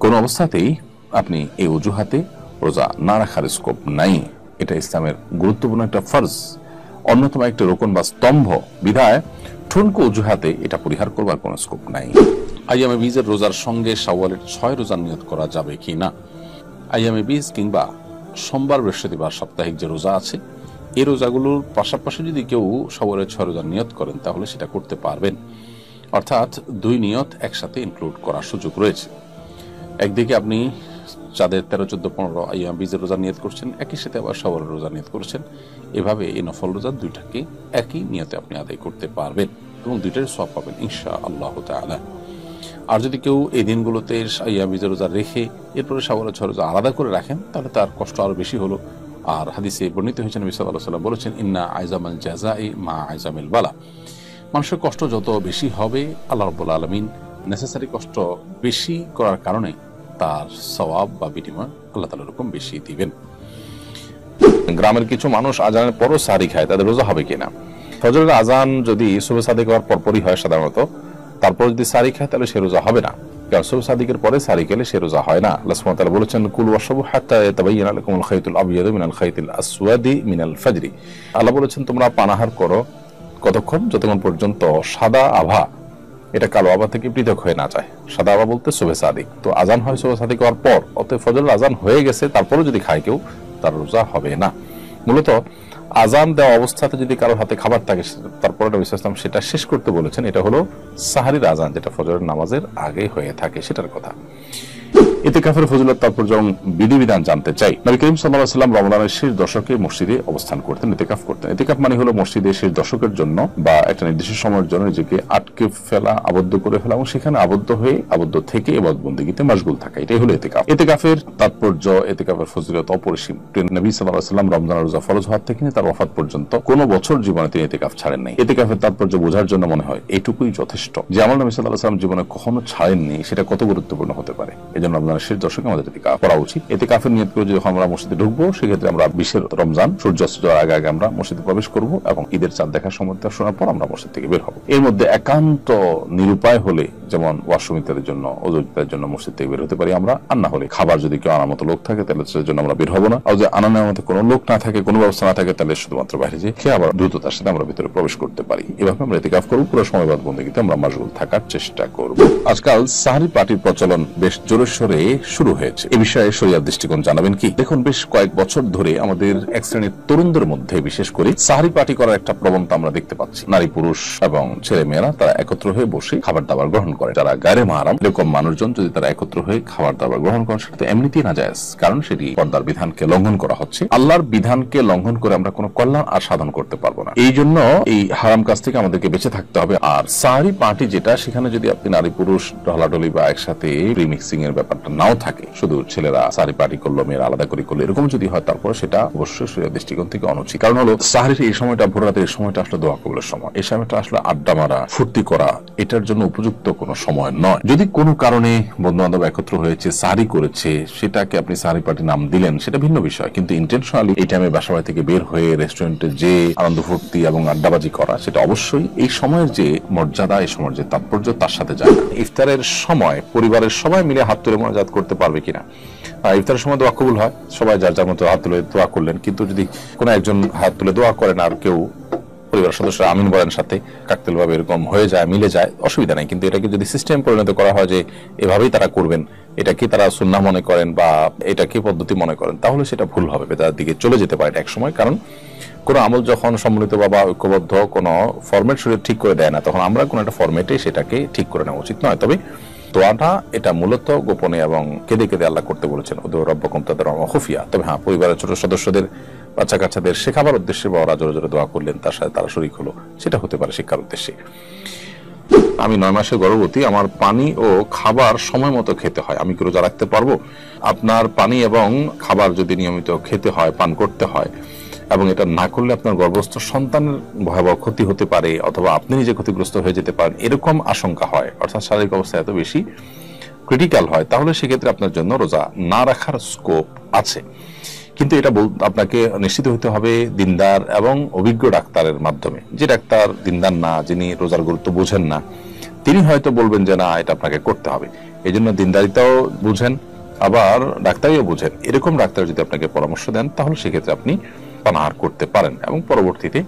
কোনো অবস্থাতেই আপনি এই অজুহাতে রোজা না রাখার স্কোপ নাই। এটা ইসলামের গুরুত্বপূর্ণ একটা ফরজ, অন্যতম একটা রোকন বা স্তম্ভ, বিধায় ঠুনকো অজুহাতে এটা পরিহার করবার কোনো স্কোপ নাই। আইয়ামে বীজের রোজার সঙ্গে শাওয়ালের 6 রোজার নিয়ত করা যাবে কি না? আইয়ামে বীজ কিংবা সোমবার, বৃহস্পতিবার সাপ্তাহিক যে রোজা আছে, এই রোজাগুলোর পাশাপাশি যদি কেউ শাওয়ালের 6 রোজার নিয়ত করেন তাহলে সেটা করতে পারবেন। অর্থাৎ 2 নিয়ত একসাথে ইনক্লুড করার সুযোগ রয়েছে। একদিকে আপনি চাঁদের 13, 14, 15 আইয়াম বীজের রোজা নিয়ত করছেন, একই সাথে আবার শাওয়ালের রোজা নিয়ত করছেন। এভাবে এই নফল রোজা দুইটাকে একই নিয়তে আপনি আদায় করতে পারবেন এবং দুইটার সওয়াব পাবেন ইনশাআল্লাহ তাআলা। আর যদি কেউ এই দিনগুলোতে আইয়াম বীজের রোজা রেখে এরপরে শাওয়ালের 6 রোজা আলাদা করে রাখেন তাহলে তার কষ্ট আরো বেশি হলো। আর হাদিসে বর্ণিত হয়েছে নবী সাল্লাল্লাহু আলাইহি ওয়াসাল্লাম বলেছেন, ইন্না আইজামাল জাযাই মা আইজামিল বালা, মানুষের কষ্ট যত বেশি হবে আল্লাহ রাব্বুল আলামিন নেসেসারি কষ্ট বেশি করার কারণে তার সওয়াব বা বিনিময় আল্লাহ তাআলা এরকম বেশি দিবেন। গ্রামের কিছু মানুষ আজানের পরও সাহরি খায়, তাদের রোজা হবে কিনা? ফজরের আজান যদি সুবহ সাদিক হওয়ার পরপরই হয় সাধারণত, তারপর যদি সাহরি খায় তাহলে সে রোজা হবে না, কারণ সুবহ সাদিকের পরে সাহরি খেলে সে রোজা হয় না। আল্লাহ সুবহানাহু ওয়া তাআলা বলেছেন, কুলু ওয়াশরাবু হাত্তা ইয়াতাবায়্যানা লাকুমুল খাইতুল আবয়াদু মিনাল খাইতিল আসওয়াদি মিনাল ফাজরি। আল্লাহ বলেছেন তোমরা পানাহার করো কতক্ষণ? যতক্ষণ পর্যন্ত সাদা আভা এটা কালো আভা থেকে পৃথক হয়ে না যায়। সাদা আভা বলতে সুবহ সাদিক, তো আজান হয় সুবহ সাদিক হওয়ার পর, অতএব ফজরের আজান হয়ে গেছে তারপরে যদি খায় কেউ তার রোজা হবে না। মূলত আজান দেওয়া অবস্থাতে যদি কারোর হাতে খাবার থাকে তারপরে নবী সাল্লাল্লাহু আলাইহি ওয়াসাল্লাম সেটা শেষ করতে বলেছেন, এটা হলো সাহরির আজান, যেটা ফজরের নামাজের আগে হয়ে থাকে সেটার কথা। ইতিকাফের ফজিলত তাৎপর্য এবং বিধিবিধান জানতে চাই। নবী করিম সাল্লাল্লাহু আলাইহি ওয়াসাল্লাম রমজানের শেষ দশকে মসজিদে অবস্থান করতেন, ইতিকাফ করতেন। ইতিকাফ মানে হলো মসজিদের শেষ দশকের জন্য বা একটা নির্দিষ্ট সময়ের জন্য নিজেকে আটকে ফেলা, আবদ্ধ করে ফেলা এবং সেখানে আবদ্ধ থেকে ইবাদত বন্দেগীতে মাশগুল থাকা, এটাই হলো ইতিকাফ। ইতিকাফের তাৎপর্য, ইতিকাফের ফজিলত অপরিসীম। নবী সাল্লাল্লাহু আলাইহি ওয়াসাল্লাম রমজানের রোজা ফরজ হওয়ার থেকে তার ওয়াফাত পর্যন্ত কোনো বছর জীবনে তিনি ইতিকাফ ছাড়েন নাই। ইতিকাফের তাৎপর্য বোঝার জন্য মনে হয় এটুকুই যথেষ্ট, যে আমল নবী সাল্লাল্লাহু আলাইহি ওয়াসাল্লাম জীবনে কখনো ছাড়েননি সেটা কত গুরুত্বপূর্ণ হতে পারে। এজন্য রমজানের শেষ দশকে আমাদের ইতিকাফ করা উচিত। ইতিকাফের নিয়ত করে যখন আমরা মসজিদে ঢুকবো, সেক্ষেত্রে আমরা 20 রমজান সূর্যাস্ত যাওয়ার আগে আগে আমরা মসজিদে প্রবেশ করব এবং ঈদের চাঁদ দেখার সময়টা শোনার পর আমরা মসজিদ থেকে বের হব। এর মধ্যে একান্ত নিরুপায় হলে, যেমন ওয়াশরুম ইত্যাদির জন্য, ওযু ইত্যাদির জন্য মসজিদ থেকে বের হতে পারি আমরা। আর না হলে খাবার যদি কেউ আনার মতো লোক থাকে তাহলে সেটার জন্য আমরা বের হবো না। আর যদি আনানোর মতো কোনো লোক না থাকে, কোনো ব্যবস্থা না থাকে, তাহলে শুধুমাত্র বাইরে যে খেয়ে আবার দ্রুততার সাথে আমরা ভিতরে প্রবেশ করতে পারি। এভাবে আমরা ইতিকাফ করব। পুরো সময়বাদ বন্দেগীতে আমরা মাশগুল থাকার চেষ্টা করব। আজকাল সাহরি পার্টির প্রচলন বেশ জোরে সোরে শুরু হয়েছে। এ বিষয়ে শরিয়ার দৃষ্টিকোণ জানাবেন কি? দেখুন, বেশ কয়েক বছর ধরে আমাদের এক শ্রেণীর তরুণদের মধ্যে বিশেষ করে সাহরি পার্টি করার একটা প্রবণতা আমরা দেখতে পাচ্ছি। নারী পুরুষ এবং ছেলে মেয়েরা তারা একত্র হয়ে বসে খাবার দাবার গ্রহণ করে। যারা গায়রে মাহরাম এরকম মানুষজন যদি তারা একত্র হয়ে খাবার দাবার গ্রহণ করেন, সেটা তো এমনিতেই নাজায়েজ, কারণ সেটি পর্দার বিধানকে লঙ্ঘন করা হচ্ছে। আল্লাহর বিধানকে লঙ্ঘন করে আমরা কোনো কল্যাণ আর সাধন করতে পারবো না। এই জন্য এই হারাম কাজ থেকে আমাদেরকে বেঁচে থাকতে হবে। আর সাহরি পার্টি যেটা, সেখানে যদি আপনি নারী পুরুষ ঢলাঢলি বা একসাথে প্রিমিক্সিং এর ব্যাপারটা নাও থাকে, শুধু ছেলেরা সাহরি পার্টি করলো, মেয়েরা আলাদা করে করলো, এরকম যদি হয়, তারপরে সেটা অবশ্যই শরীয়তের দৃষ্টিকোণ থেকে অনুচিত। কারণ হলো সাহরির এই সময়টা, ভোর রাতের এই সময়টা আসলে দোয়া কবুলের সময়। এই সময়টা আসলে আড্ডা মারা, ফুর্তি করা, এটার জন্য উপযুক্ত কোনো সময় নয়। যদি কোনো কারণে বন্ধু বান্ধব একত্র হয়েছে, সাহরি করেছে, সেটাকে আপনি সাহরি পার্টি নাম দিলেন, সেটা ভিন্ন বিষয়। কিন্তু ইন্টেনশনালি এই টাইমে বাসা বাড়ি থেকে বের হয়ে রেস্টুরেন্টে যে আনন্দ ফুর্তি এবং আড্ডাবাজি করা, সেটা অবশ্যই এই সময়ের যে মর্যাদা, এই সময়ের যে তাৎপর্য, তার সাথে যায় না। ইফতারের সময় পরিবারের সবাই মিলে হাত তুলে মোনাজাত করতে পারবে কিনা? ইফতারের সময় দোয়া কবুল হয়, সবাই যার যার মতো হাত তুলে দোয়া করলেন। কিন্তু যদি কোনো একজন হাত তুলে দোয়া করেন আর কেউ পরিবারের সদস্যরা আমিন বলেন সাথে, কাকতালীয় ভাবে এরকম হয়ে যায়, মিলে যায়, অসুবিধা নাই। কিন্তু এটাকে যদি সিস্টেম পরিণত করা হয় যে এভাবেই তারা করবেন, এটাকে তারা সুন্নাহ মনে করেন বা এটাকে পদ্ধতি মনে করেন, তাহলে সেটা ভুল হবে, বেদাতের দিকে চলে যেতে পারে এক সময়। কারণ কোন আমল যখন সম্মিলিত বা ঐক্যবদ্ধ কোন ফরম্যাট শরীর ঠিক করে দেয় না, তখন আমরা কোন একটা ফরম্যাটে সেটাকে ঠিক করে নেওয়া উচিত নয়। তবে দোয়াটা এটা মূলত গোপনে এবং কেঁদে কেঁদে আল্লাহ করতে বলেছেন, উদু রাব্বাকুম তাদাররুআন খুফিয়া। তবে হ্যাঁ, পরিবারের ছোট সদস্যদের, বাচ্চা কাচ্চাদের শেখাবার উদ্দেশ্যে বড়রা জোরে জোরে দোয়া করলেন, তার সাথে তারা শরীক হলো, সেটা হতে পারে শিক্ষার উদ্দেশ্যে। আমি 9 মাসের গর্ভবতী, আমার পানি ও খাবার সময় মতো খেতে হয়, আমি কি রোজা রাখতে পারবো? আপনার পানি এবং খাবার যদি নিয়মিত খেতে হয়, পান করতে হয়, এবং এটা না করলে আপনার গর্ভস্থ সন্তানের ভয়াবহ ক্ষতি হতে পারে, অথবা আপনি নিজে ক্ষতিগ্রস্ত হয়ে যেতে পারেন, এরকম আশঙ্কা হয়, অর্থাৎ শারীরিক অবস্থা এত বেশি ক্রিটিক্যাল হয়, তাহলে সেক্ষেত্রে আপনার জন্য রোজা না রাখার স্কোপ আছে। কিন্তু এটা আপনাকে নিশ্চিত হতে হবে দিনদার এবং অভিজ্ঞ ডাক্তারের মাধ্যমে। যে ডাক্তার দিনদার না, যিনি রোজার গুরুত্ব বুঝেন না, তিনি হয়তো বলবেন যে না, এটা আপনাকে করতে হবে। এই জন্য দিনদারিতাও বুঝেন, আবার ডাক্তারিও বুঝেন, এরকম ডাক্তার যদি আপনাকে পরামর্শ দেন, তাহলে সেক্ষেত্রে আপনি পানাহার করতে পারেন এবং পরবর্তীতে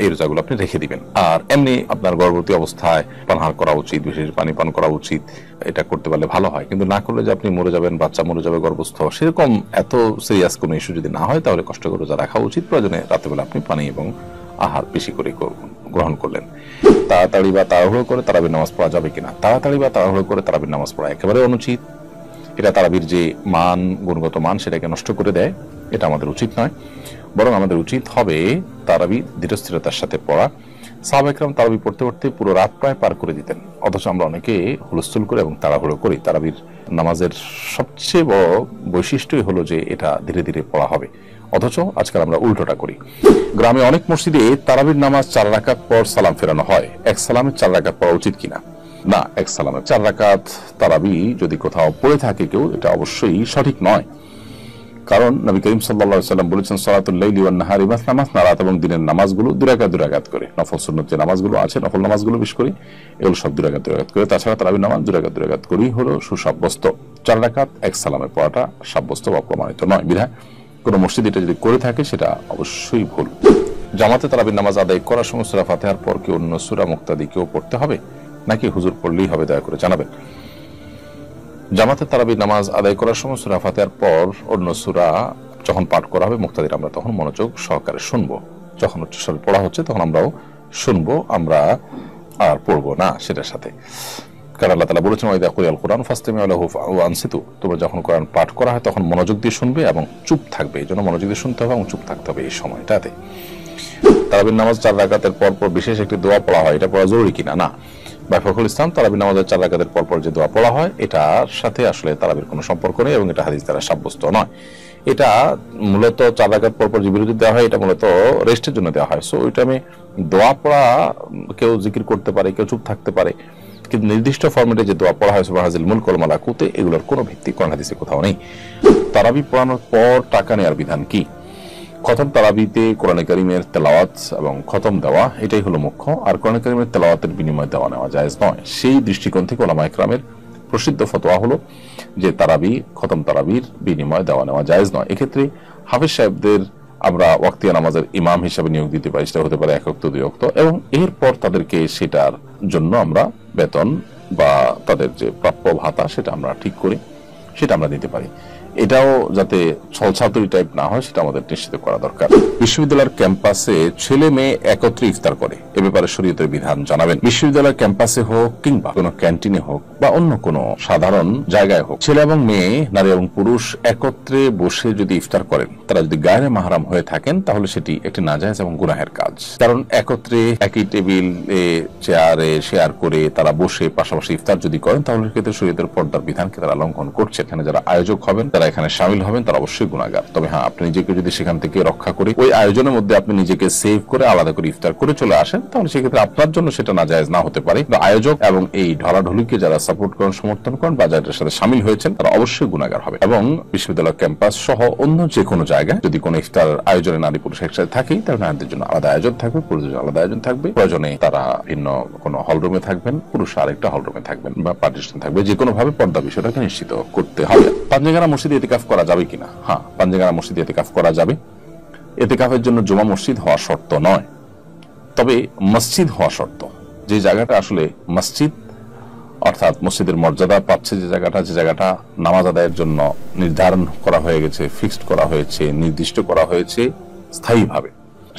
এই রোজাগুলো আপনি রেখে দিবেন। আর এমনি আপনার গর্ভবতী অবস্থায় পানাহার করা উচিত, বিশেষ পানি পান করা উচিত, এটা করতে পারলে ভালো হয়। কিন্তু না করলে যে আপনি মরে যাবেন, বাচ্চা মরে যাবে গর্ভস্থ, সেরকম এত সিরিয়াস কোনো ইস্যু যদি না হয়, তাহলে কষ্ট করে রোজা রাখা উচিত। প্রয়োজনে রাতেবেলা আপনি পানি এবং আহার বেশি করে গ্রহণ করলেন। তাড়াতাড়ি বা তাড়াহুড়ো করে তারাবির নামাজ পড়া যাবে কিনা? তাড়াতাড়ি বা তাড়াহুড়ো করে তারাবির নামাজ পড়া একেবারে অনুচিত। এটা তারাবির যে মান, গুণগত মান, সেটাকে নষ্ট করে দেয়। এটা আমাদের উচিত নয়, বরং আমাদের উচিত হবে তারাবি ধীরস্থিরতার সাথে পড়া। সাহাবা ইকরাম তারাবি পড়তে পড়তে পুরো রাত প্রায় পার করে দিতেন, অথচ আমরা অনেকে হুলস্থুল করে এবং তাড়াহুড়ো করি। তারাবির নামাজের সবচেয়ে বড় বৈশিষ্ট্যই হলো যে এটা ধীরে ধীরে পড়া হবে, অথচ আজকাল আমরা উল্টোটা করি। গ্রামে অনেক মসজিদে তারাবির নামাজ 4 রাকাত পর সালাম ফেরানো হয়, এক সালামে 4 রাকাত পড়া উচিত কিনা? না, এক সালামে 4 রাকাত তারাবি যদি কোথাও পড়ে থাকে কেউ, এটা অবশ্যই সঠিক নয়। কারণ নবী করিম সাল্লাল্লাহু আলাইহি ওয়াসাল্লাম বলেছেন, সালাতুল লাইলি ওয়ান নাহারি মাসনা মাসনা, রাত এবং দিনের নামাজগুলো 2 রাকাত 2 রাকাত করে। নফল সুন্নাত যে নামাজগুলো আছে, নফল নামাজগুলো বিশেষ করে এগুলো সব 2 রাকাত 2 রাকাত করে। তাছাড়া তারাবির নামাজ 2 রাকাত 2 রাকাত করেই হলো সুসাব্যস্ত। 4 রাকাত এক সালামে পড়াটা সাব্যস্ত বা প্রমাণিত নয়। বিধায় কোনো মসজিদ এটা যদি করে থাকে, সেটা অবশ্যই ভুল। জামাতে তারাবির নামাজ আদায় করার সময় সূরা ফাতিহার পর কি অন্য সূরা মুক্তাদি কেউ পড়তে হবে, নাকি হুজুর পড়লেই হবে? দয়া করে জানাবেন। জামাতে তারাবির নামাজ আদায় করার সময় সূরা ফাতিহার পর অন্য সূরা যখন পাঠ করা হবে, মুক্তাদির আমরা তখন মনোযোগ সহকারে শুনবো। যখন উচ্চস্বরে পড়া হচ্ছে তখন আমরাও শুনবো, আমরা আর পড়বো না সেটার সাথে। কারণ আল্লাহ তাআলা বলেছেন, ওয়াইদা কুরিয়াল কুরআন ফাসতামিউ লাহু ওয়া আনসিতু, তোমরা যখন কোরআন পাঠ করা হয় তখন মনোযোগ দিয়ে শুনবে এবং চুপ থাকবে। এই জন্য মনোযোগ দিয়ে শুনতে হবে এবং চুপ থাকতে হবে এই সময়টাতে। তারাবির নামাজ 4 রাকাতের পর পর বিশেষ একটি দোয়া পড়া হয়, এটা পড়া জরুরি কিনা? না। ফখরুল ইসলাম, তারাবির নামাজের 4 রাকাতের পর পর যে দোয়া পড়া হয়, এটার সাথে আসলে তারাবির কোনো সম্পর্ক নেই এবং এটা হাদিস দ্বারা সাব্যস্ত নয়। এটা মূলত 4 রাকাত পর পর যে বিরতি দেওয়া হয়, এটা মূলত রেস্টের জন্য দেওয়া হয়। সো ওই টাইমে দোয়া পড়া কেউ জিকির করতে পারে, কেউ চুপ থাকতে পারে, কিন্তু নির্দিষ্ট ফরম্যাটে যে দোয়া পড়া হয় সুবহানাল মুলক ওয়াল মালাকুতে, এগুলোর কোনো ভিত্তি কোরআন হাদিসে কোথাও নেই। তারাবি পড়ানোর পর টাকা নেওয়ার বিধান কি? খতম তারাবিতে কোরআনে কারীমের তেলাওয়াত এবং খতম দেওয়া এটাই হলো মুখ্য, আর কোরআনে কারীমের তেলাওয়াতের বিনিময়ে দেওয়া নেওয়া জায়েজ নয়। সেই দৃষ্টিকোণ থেকে উলামায়ে কেরামের প্রসিদ্ধ ফতোয়া হলো যে তারাবি খতম তারাবির বিনিময়ে দেওয়া নেওয়া জায়েজ নয়। এক্ষেত্রে হাফেজ সাহেবদের আমরা ওয়াক্তিয়া নামাজের ইমাম হিসাবে নিয়োগ দিতে পারি, সেটা হতে পারে 1 ওয়াক্ত 2 ওয়াক্ত, এবং এরপর তাদেরকে সেটার জন্য আমরা বেতন বা তাদের যে প্রাপ্য ভাতা সেটা আমরা ঠিক করি, সেটা আমরা দিতে পারি। এটাও যাতে ছলছাতুরি টাইপ না হয় সেটা আমাদের নিশ্চিত করা দরকার। বিশ্ববিদ্যালয়ের ক্যাম্পাসে ছেলে মেয়ে একত্রে ইফতার করে, এ ব্যাপারে শরীয়তের বিধান জানাবেন। বিশ্ববিদ্যালয়ের ক্যাম্পাসে হোক কিংবা কোনো ক্যান্টিনে হোক বা অন্য কোনো সাধারণ জায়গায় হোক, ছেলে এবং মেয়ে, নারী এবং পুরুষ একত্রে বসে যদি ইফতার করেন, তারা যদি গায়রে মাহরাম হয়ে থাকেন, তাহলে সেটি একটি নাজায়েজ এবং গুনাহের কাজ। কারণ একত্রে একই টেবিলে চেয়ারে শেয়ার করে তারা বসে পাশাপাশি ইফতার যদি করেন, তাহলে সেক্ষেত্রে শরীয়তের পর্দার বিধানকে তারা লঙ্ঘন করছে। এখানে যারা আয়োজক হবেন, যারা এখানে শামিল হবেন, তারা অবশ্যই গুনাহগার। তবে হ্যাঁ, আপনি নিজেকে যদি সেখান থেকে রক্ষা করে ওই আয়োজনের মধ্যে আপনি নিজেকে সেভ করে আলাদা করে ইফতার করে চলে আসেন, তাহলে সেক্ষেত্রে আপনার জন্য সেটা নাজায়েজ না হতে পারে। আয়োজক এবং এই ঢলাঢলিকে যারা সাপোর্ট করেন, সমর্থন করেন বা যাদের সাথে শামিল হয়েছেন, তারা অবশ্যই গুনাহগার হবে। এবং বিশ্ববিদ্যালয় ক্যাম্পাস সহ অন্য যে কোনো জায়গায় যদি কোনো ইফতার আয়োজনে নারী পুরুষ একসাথে থাকে, তাহলে নারীদের জন্য আলাদা আয়োজন থাকবে, পুরুষদের আলাদা আয়োজন থাকবে। প্রয়োজনে তারা ভিন্ন কোনো হলরুমে থাকবেন, পুরুষ আরেকটা হলরুমে থাকবেন বা পার্টিশন থাকবে। যে কোনো ভাবে পর্দা বিষয়টাকে নিশ্চিত করতে হবে। পাঞ্জেগানা মসজিদে ইতিকাফ করা যাবে কিনা? হ্যাঁ, পাঞ্জেগানা মসজিদে ইতিকাফ করা যাবে। ইতিকাফের জন্য জুমা মসজিদ হওয়া শর্ত নয়, তবে মসজিদ হওয়া শর্ত। যে জায়গাটা আসলে মসজিদ, অর্থাৎ মসজিদের মর্যাদা পাচ্ছে, যে জায়গাটা নামাজ আদায়ের জন্য নির্ধারণ করা হয়ে গেছে, ফিক্সড করা হয়েছে, নির্দিষ্ট করা হয়েছে স্থায়ীভাবে,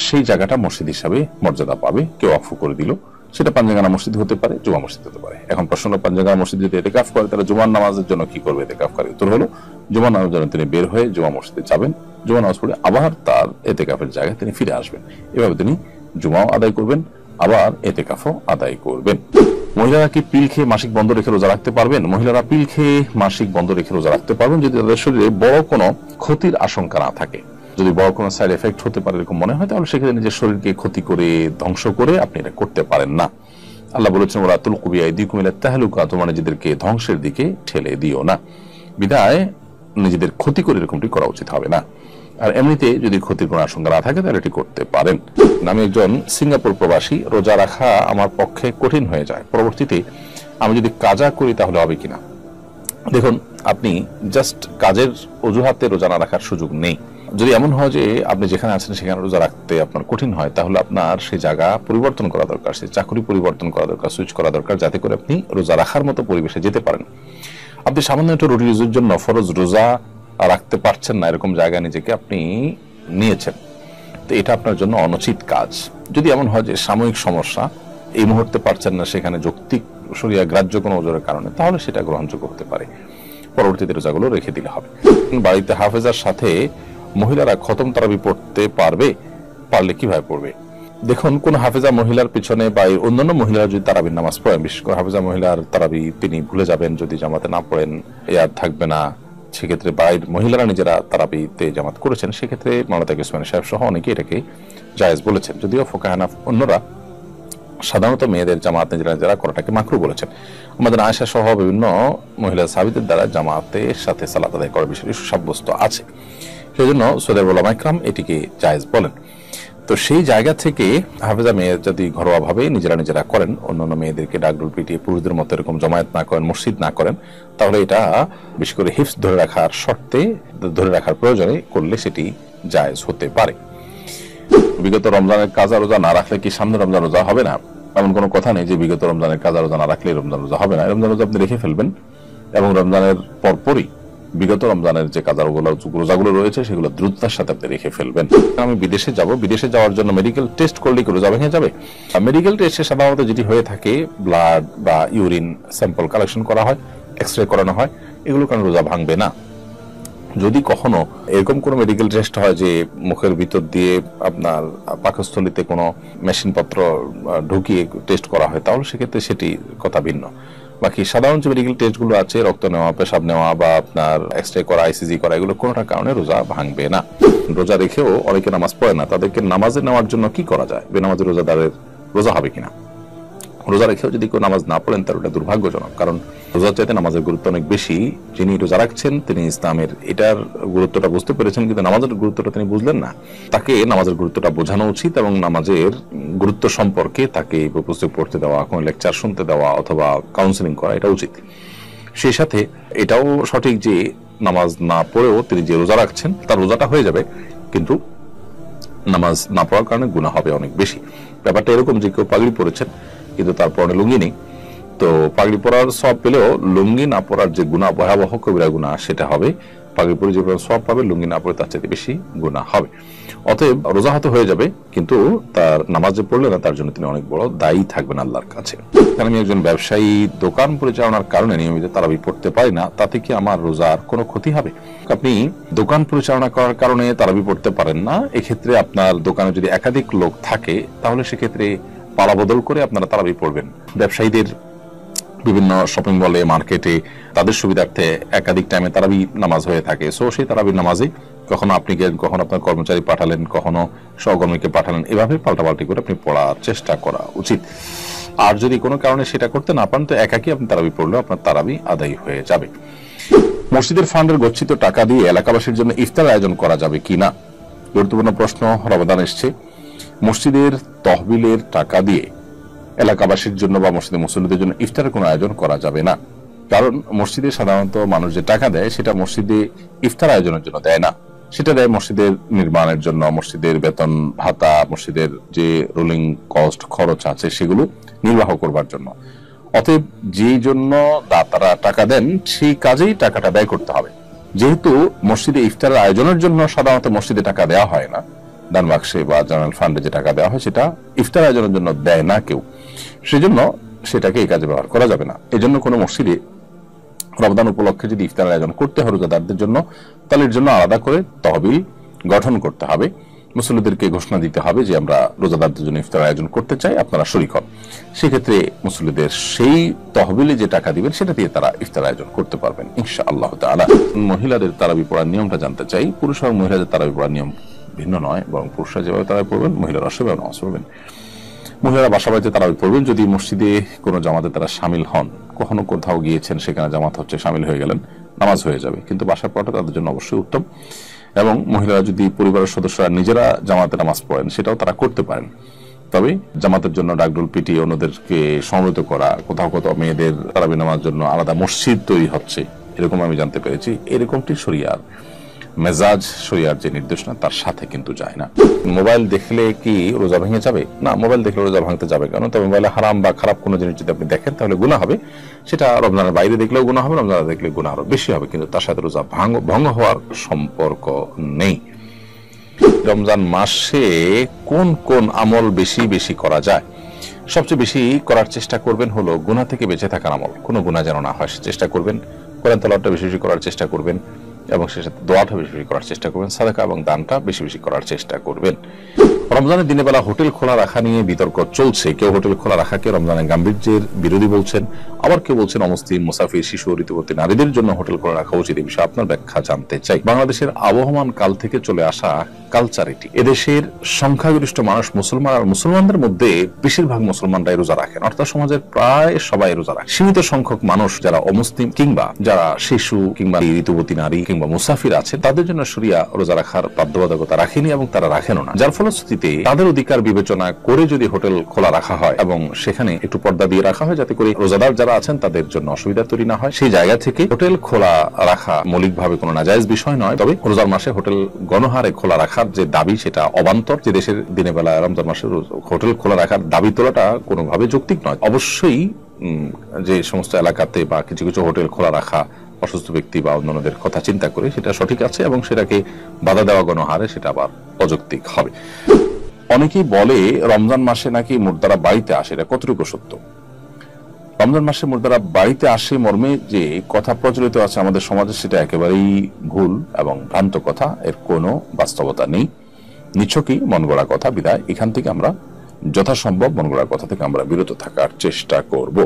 সেই জায়গাটা মসজিদ হিসাবে মর্যাদা পাবে। কেউ ওয়াকফ করে দিল, সেটা পাঞ্জেগানা মসজিদ হতে পারে, জুমা মসজিদ হতে পারে। এখন প্রশ্ন হলো, পাঞ্জেগানা মসজিদ যদি ইতিকাফ করে, তাহলে জুমার নামাজের জন্য কি করবে ইতিকাফকারী? উত্তর হলো, জুমার নামাজের জন্য তিনি বের হয়ে জুমা মসজিদে যাবেন, জুমা নামাজ পড়ে আবার তার ইতিকাফের জায়গায় তিনি ফিরে আসবেন। এভাবে তিনি জুমাও আদায় করবেন, আবার ইতিকাফও আদায় করবেন। মহিলারা কি পিল খেয়ে মাসিক বন্ধ রেখে রোজা রাখতে পারবেন? মহিলারা পিল খেয়ে মাসিক বন্ধ রেখে রোজা রাখতে পারবেন যদি তাদের শরীরে বড় কোনো ক্ষতির আশঙ্কা না থাকে। যদি বড় কোনো সাইড এফেক্ট হতে পারে এরকম মনে হয়, তাহলে সেক্ষেত্রে নিজের শরীরকে ক্ষতি করে ধ্বংস করে আপনি এটা করতে পারেন না। আল্লাহ বলেছেন, ওরা তুলকু বিআইদিকুম ইলা তাহলুকা, তোমরা নিজেদেরকে ধ্বংসের দিকে ঠেলে দিও না। বিধায় নিজেদের ক্ষতি করে এরকমটি করা উচিত হবে না। আর এমনিতে যদি ক্ষতির কোনো আশঙ্কা না থাকে, তাহলে এটি করতে পারেন। আমি একজন সিঙ্গাপুর প্রবাসী, রোজা রাখা আমার পক্ষে কঠিন হয়ে যায়। পরবর্তীতে আমি যদি কাজা করি তাহলে হবে কিনা? দেখুন, আপনি জাস্ট কাজের অজুহাতে রোজা না রাখার সুযোগ নেই। যদি এমন হয় যে আপনি যেখানে আছেন সেখানে রোজা রাখতে আপনার কঠিন হয়, তাহলে আপনার সেই জায়গা পরিবর্তন করা দরকার, সেই চাকরি পরিবর্তন করা দরকার, সুইচ করা দরকার, যাতে করে আপনি রোজা রাখার মতো পরিবেশে যেতে পারেন। আপনি সামান্য একটু রুটি রুজির জন্য ফরজ রোজা রাখতে পারছেন না, এরকম জায়গায় নিজেকে আপনি নিয়েছেন, তো এটা আপনার জন্য অনুচিত কাজ। যদি এমন হয় যে সাময়িক সমস্যা, এই মুহূর্তে পারছেন না, সেখানে যৌক্তিক শরিয়া গ্রাহ্য কোনো ওজোরের কারণে, তাহলে সেটা গ্রহণযোগ্য হতে পারে। পরবর্তীতে রোজাগুলো রেখে দিলে হবে। বাড়িতে হাফেজার সাথে মহিলারা খতম তারাবি পড়তে পারবে? পারলে কিভাবে পড়বে? দেখুন, কোন হাফেজা মহিলার পিছনে বা অন্যান্য মহিলারা যদি তারাবির নামাজ পড়েন, বিশেষ করে হাফেজা মহিলার তারাবি তিনি ভুলে যাবেন, যদি জামাতে না পড়েন আর থাকবে না, সেক্ষেত্রে বাইরের মহিলারা নিজেরা তারাবিতে জামাত করেছেন, সেক্ষেত্রে মাওলানা তাকি উসমানী সাহেব সহ অনেকে এটাকে জায়েজ বলেছেন। যদিও ফুকাহানা অন্যরা সাধারণত মেয়েদের জামাত নিজেরা করাটাকে মাকরু বলেছেন। আমাদের আয়েশা সহ বিভিন্ন মহিলা সাহাবীদের দ্বারা জামাতের সাথে সালাত আদায় করার বিষয়টি সুসাব্যস্ত আছে, সেই জন্য সৌদি উলামায়ে কেরাম এটিকে জায়েজ বলেন। তো সেই জায়গা থেকে হাফেজা মেয়ে যদি ঘরোয়াভাবে নিজেরা করেন, অন্যান্য মেয়েদেরকে ডাকডোল পিটিয়ে পুরুষদের মতো এরকম জমায়েত না করেন, মসজিদ না করেন, তাহলে এটা বিশেষ করে হিফজ ধরে রাখার শর্তে, ধরে রাখার প্রয়োজনে করলে সেটি জায়েজ হতে পারে। বিগত রমজানের কাজা রোজা না রাখলে কি সামনে রমজান রোজা হবে না? এমন কোনো কথা নেই যে বিগত রমজানের কাজা রোজা না রাখলে রমজান রোজা হবে না। রমজান রোজা আপনি রেখে ফেলবেন এবং রমজানের পরপরই বিগত রমজানের যে রোজাগুলো রয়েছে সেগুলো দ্রুততার সাথে আপনি রেখে ফেলবেন। আমি বিদেশে যাব, বিদেশে যাওয়ার জন্য মেডিকেল টেস্ট করলে কি রোজা ভেঙে যাবে? মেডিকেল টেস্টে সাধারণত যেটি হয়ে থাকে, ব্লাড বা ইউরিন স্যাম্পল কালেকশন করা হয়, এক্সরে করানো হয়, এগুলো কারণে রোজা ভাঙবে না। যদি কখনো এরকম কোনো মেডিকেল টেস্ট হয় যে মুখের ভিতর দিয়ে আপনার পাকস্থলীতে কোনো মেশিনপত্র ঢুকিয়ে টেস্ট করা হয়, তাহলে সেক্ষেত্রে সেটি কথা ভিন্ন। বাকি সাধারণ যে মেডিকেল টেস্টগুলো আছে, রক্ত নেওয়া, পেশাব নেওয়া বা আপনার এক্সরে করা, আইসিজি করা, এগুলো কোনোটার কারণে রোজা ভাঙবে না। রোজা রেখেও অনেকে নামাজ পড়ে না, তাদেরকে নামাজে নেওয়ার জন্য কি করা যায়? বেনামাজি রোজাদারের রোজা হবে কিনা? রোজা রেখেও যদি কেউ নামাজ না পড়েন তার ওটা দুর্ভাগ্যজনক, কারণ রোজার চাইতে নামাজের গুরুত্ব অনেক বেশি। যিনি রোজা রাখছেন তিনি ইসলামের এটার গুরুত্বটা বুঝতে পেরেছেন, কিন্তু নামাজের গুরুত্বটা তিনি বুঝলেন না। তাকে নামাজের গুরুত্বটা বোঝানো উচিত এবং নামাজের গুরুত্ব সম্পর্কে তাকে পুস্তক পড়তে দেওয়া, কোনো লেকচার শুনতে দেওয়া অথবা কাউন্সিলিং করা, এটা উচিত। সেই সাথে এটাও সঠিক যে নামাজ না পড়েও তিনি যে রোজা রাখছেন তার রোজাটা হয়ে যাবে, কিন্তু নামাজ না পড়ার কারণে গুনাহ হবে অনেক বেশি। ব্যাপারটা এরকম যে কেউ পাগড়ি পরেছেন কিন্তু তার পরনে লুঙ্গি নেই, তো পাগড়ি পরার সওয়াব পেলেও লুঙ্গি না পরার যে গুনাহ, ভয়াবহ কবিরা গুনাহ, সেটা হবে। পাগড়ি পরে যে সওয়াব পাবে, লুঙ্গি না পরে তার চাইতে বেশি গুনাহ হবে। অতএব রোজা হতে হয়ে যাবে, কিন্তু তার নামাজ যে পড়লে না তার জন্য তিনি অনেক বড় দায়ী থাকবেন আল্লাহর কাছে। কারণ আমি একজন ব্যবসায়ী, দোকান পরিচালনার কারণে নিয়মিত তারাবি পড়তে পারি না, তাতে কি আমার রোজার কোনো ক্ষতি হবে? আপনি দোকান পরিচালনা করার কারণে তারাবি পড়তে পারেন না, এক্ষেত্রে আপনার দোকানে যদি একাধিক লোক থাকে তাহলে সেক্ষেত্রে পালা বদল করে আপনারা তারাবি পড়বেন। ব্যবসায়ীদের বিভিন্ন শপিং মলে, মার্কেটে তাদের সুবিধার্থে একাধিক টাইমে তারাবি নামাজ হয়ে থাকে। সো সেই তারাবির নামাজে কখনো আপনি গেলেন, কখনো আপনার কর্মচারী পাঠালেন, কখনো সহকর্মীকে পাঠালেন, এভাবে পাল্টাপাল্টি করে আপনি পড়ার চেষ্টা করা উচিত। আর যদি কোনো কারণে সেটা করতে না পারেন তো একাকি আপনি তারাবি পড়লেও আপনার তারাবি আদায় হয়ে যাবে। মসজিদের ফান্ডের গচ্ছিত টাকা দিয়ে এলাকাবাসীর জন্য ইফতার আয়োজন করা যাবে কিনা, গুরুত্বপূর্ণ প্রশ্ন। রমাদান এসছে, মসজিদের তহবিলের টাকা দিয়ে এলাকাবাসীর জন্য বা মসজিদের মুসল্লিদের জন্য ইফতারের কোনো আয়োজন করা যাবে না। কারণ মসজিদে সাধারণত মানুষ যে টাকা দেয় সেটা মসজিদে ইফতার আয়োজনের জন্য দেয় না, সেটা দেয় মসজিদের নির্মাণের জন্য, মসজিদের বেতন ভাতা, মসজিদের যে রুলিং কস্ট খরচ আছে সেগুলো নির্বাহ করবার জন্য। অতএব যেই জন্য দাতারা টাকা দেন সেই কাজেই টাকাটা ব্যয় করতে হবে। যেহেতু মসজিদে ইফতারের আয়োজনের জন্য সাধারণত মসজিদে টাকা দেওয়া হয় না, দান বাক্সে বা জেনারেল ফান্ডে যে টাকা দেওয়া হয় সেটা ইফতার আয়োজনের জন্য দেয় না কেউ, সেজন্য সেটাকে এই কাজে ব্যবহার করা যাবে না। এই জন্য কোনো মসজিদে রমজান উপলক্ষে যদি ইফতার আয়োজন করতে হয় রোজাদারদের জন্য, তাহলে এর জন্য আলাদা করে তহবিল গঠন করতে হবে, মুসল্লিদেরকে ঘোষণা দিতে হবে যে আমরা রোজাদারদের জন্য ইফতার আয়োজন করতে চাই, আপনারা শরীক হন। সেক্ষেত্রে মুসল্লিদের সেই তহবিলে যে টাকা দিবেন সেটা দিয়ে তারা ইফতার আয়োজন করতে পারবেন ইনশাআল্লাহ তাআলা। মহিলাদের তারাবি পড়ার নিয়মটা জানতে চাই। পুরুষ এবং মহিলাদের তারাবি পড়ার নিয়ম ভিন্ন নয়, বরং পুরুষরা যেভাবে তারাবি পড়বেন মহিলারা সেভাবে নামাজ পড়বেন। মহিলারা বাসা বাড়িতে তারাবি পড়বেন, যদি মসজিদে কোনো জামাতে তারা সামিল হন, কখনো কোথাও গিয়েছেন সেখানে জামাত হচ্ছে, সামিল হয়ে গেলেন, নামাজ হয়ে যাবে, কিন্তু বাসার পড়াটা তাদের জন্য অবশ্যই উত্তম। এবং মহিলারা যদি পরিবারের সদস্যরা নিজেরা জামাতে নামাজ পড়েন সেটাও তারা করতে পারেন, তবে জামাতের জন্য ডাকডোল পিটিয়ে অন্যদেরকে সমবেত করা, কোথাও কোথাও মেয়েদের তারাবি নামাজ জন্য আলাদা মসজিদ তৈরি হচ্ছে এরকম আমি জানতে পেরেছি, এরকমটি শরিয়ার মেজাজ, শরিয়ার যে নির্দেশনা তার সাথে কিন্তু যায় না। মোবাইল দেখলে কি রোজা ভেঙে যাবে? না, মোবাইল দেখলে রোজা ভাঙতে যাবে কেন? তবে মোবাইলে হারাম বা খারাপ কোনো জিনিস যদি আপনি দেখেন তাহলে গুনাহ হবে, সেটা রমজানের বাইরে দেখলেও গুনাহ হবে, রমজানে দেখলে গুনাহ আরো বেশি হবে, কিন্তু তার সাথে রোজা ভঙ্গ হওয়ার সম্পর্ক নেই। রমজান মাসে কোন কোন আমল বেশি বেশি করা যায়? সবচেয়ে বেশি করার চেষ্টা করবেন হলো গুনাহ থেকে বেঁচে থাকার আমল, কোনো গুনাহ যেন না হয় সে চেষ্টা করবেন। কোরআন তেলাওয়াতটা বেশি বেশি করার চেষ্টা করবেন এবং সে সাথে দোয়াটা বেশি বেশি করার চেষ্টা করবেন, সাদাকা এবং দানটা বেশি বেশি করার চেষ্টা করবেন। রমজানের দিনের বেলা হোটেল খোলা রাখা নিয়ে বিতর্ক চলছে। কেউ হোটেল খোলা রাখাকে রমজানের গাম্ভীর্যের বিরোধী বলছেন, আবার কেউ বলছেন অমুসলিম, মুসাফির, শিশু, ঋতুবতী নারীদের জন্য হোটেল খোলা রাখা উচিত। এই বিষয়ে আপনার ব্যাখ্যা জানতে চাই। বাংলাদেশের আবহমান কাল থেকে চলে আসা কালচার এটি। এদেশের সংখ্যাগরিষ্ঠ মানুষ মুসলমান, আর মুসলমানদের মধ্যে বেশিরভাগ মুসলমানরাই রোজা রাখেন, অর্থাৎ সমাজের প্রায় সবাই রোজা রাখে। সীমিত সংখ্যক মানুষ যারা অমুসলিম কিংবা যারা শিশু কিংবা ঋতুবতী নারী কিংবা মুসাফির আছেন তাদের জন্য শরিয়া রোজা রাখার বাধ্যবাধকতা রাখেনি এবং তারা রাখেনও না। যার ফলশ্রুতিতে তাদের অধিকার বিবেচনা করে যদি হোটেল খোলা রাখা হয় এবং সেখানে একটু পর্দা দিয়ে রাখা হয় যাতে করে রোজাদার যারা আছেন তাদের জন্য অসুবিধা তৈরি না হয়, সেই জায়গা থেকে হোটেল খোলা রাখা মৌলিকভাবে কোনো নাজায়েজ বিষয় নয়। তবে রোজার মাসে হোটেল গণহারে খোলা রাখার যে দাবি সেটা অবান্তর। যে দেশের দিনের বেলা রমজান মাসে হোটেল খোলা রাখার দাবি তোলাটা কোনোভাবে যৌক্তিক নয়। অবশ্যই যে সমস্ত এলাকাতে বা কিছু কিছু হোটেল খোলা রাখা অসুস্থ ব্যক্তি বা অন্যান্যদের কথা চিন্তা করে সেটা সঠিক আছে এবং সেটাকে বাধা দেওয়া গণহারে সেটা আবার অযৌক্তিক হবে। অনেকেই বলে রমজান মাসে নাকি মুর্দারা বাড়িতে আসে, এটা কতটুকু সত্য? রমজান মাসে মুর্দারা বাড়িতে আসে মর্মে যে কথা প্রচলিত আছে আমাদের সমাজে সেটা একেবারেই ভুল এবং ভ্রান্ত কথা, এর কোনো বাস্তবতা নেই, নিছকই মন গড়া কথা। বিধায় এখান থেকে আমরা যথাসম্ভব মন গড়া কথা থেকে আমরা বিরত থাকার চেষ্টা করব।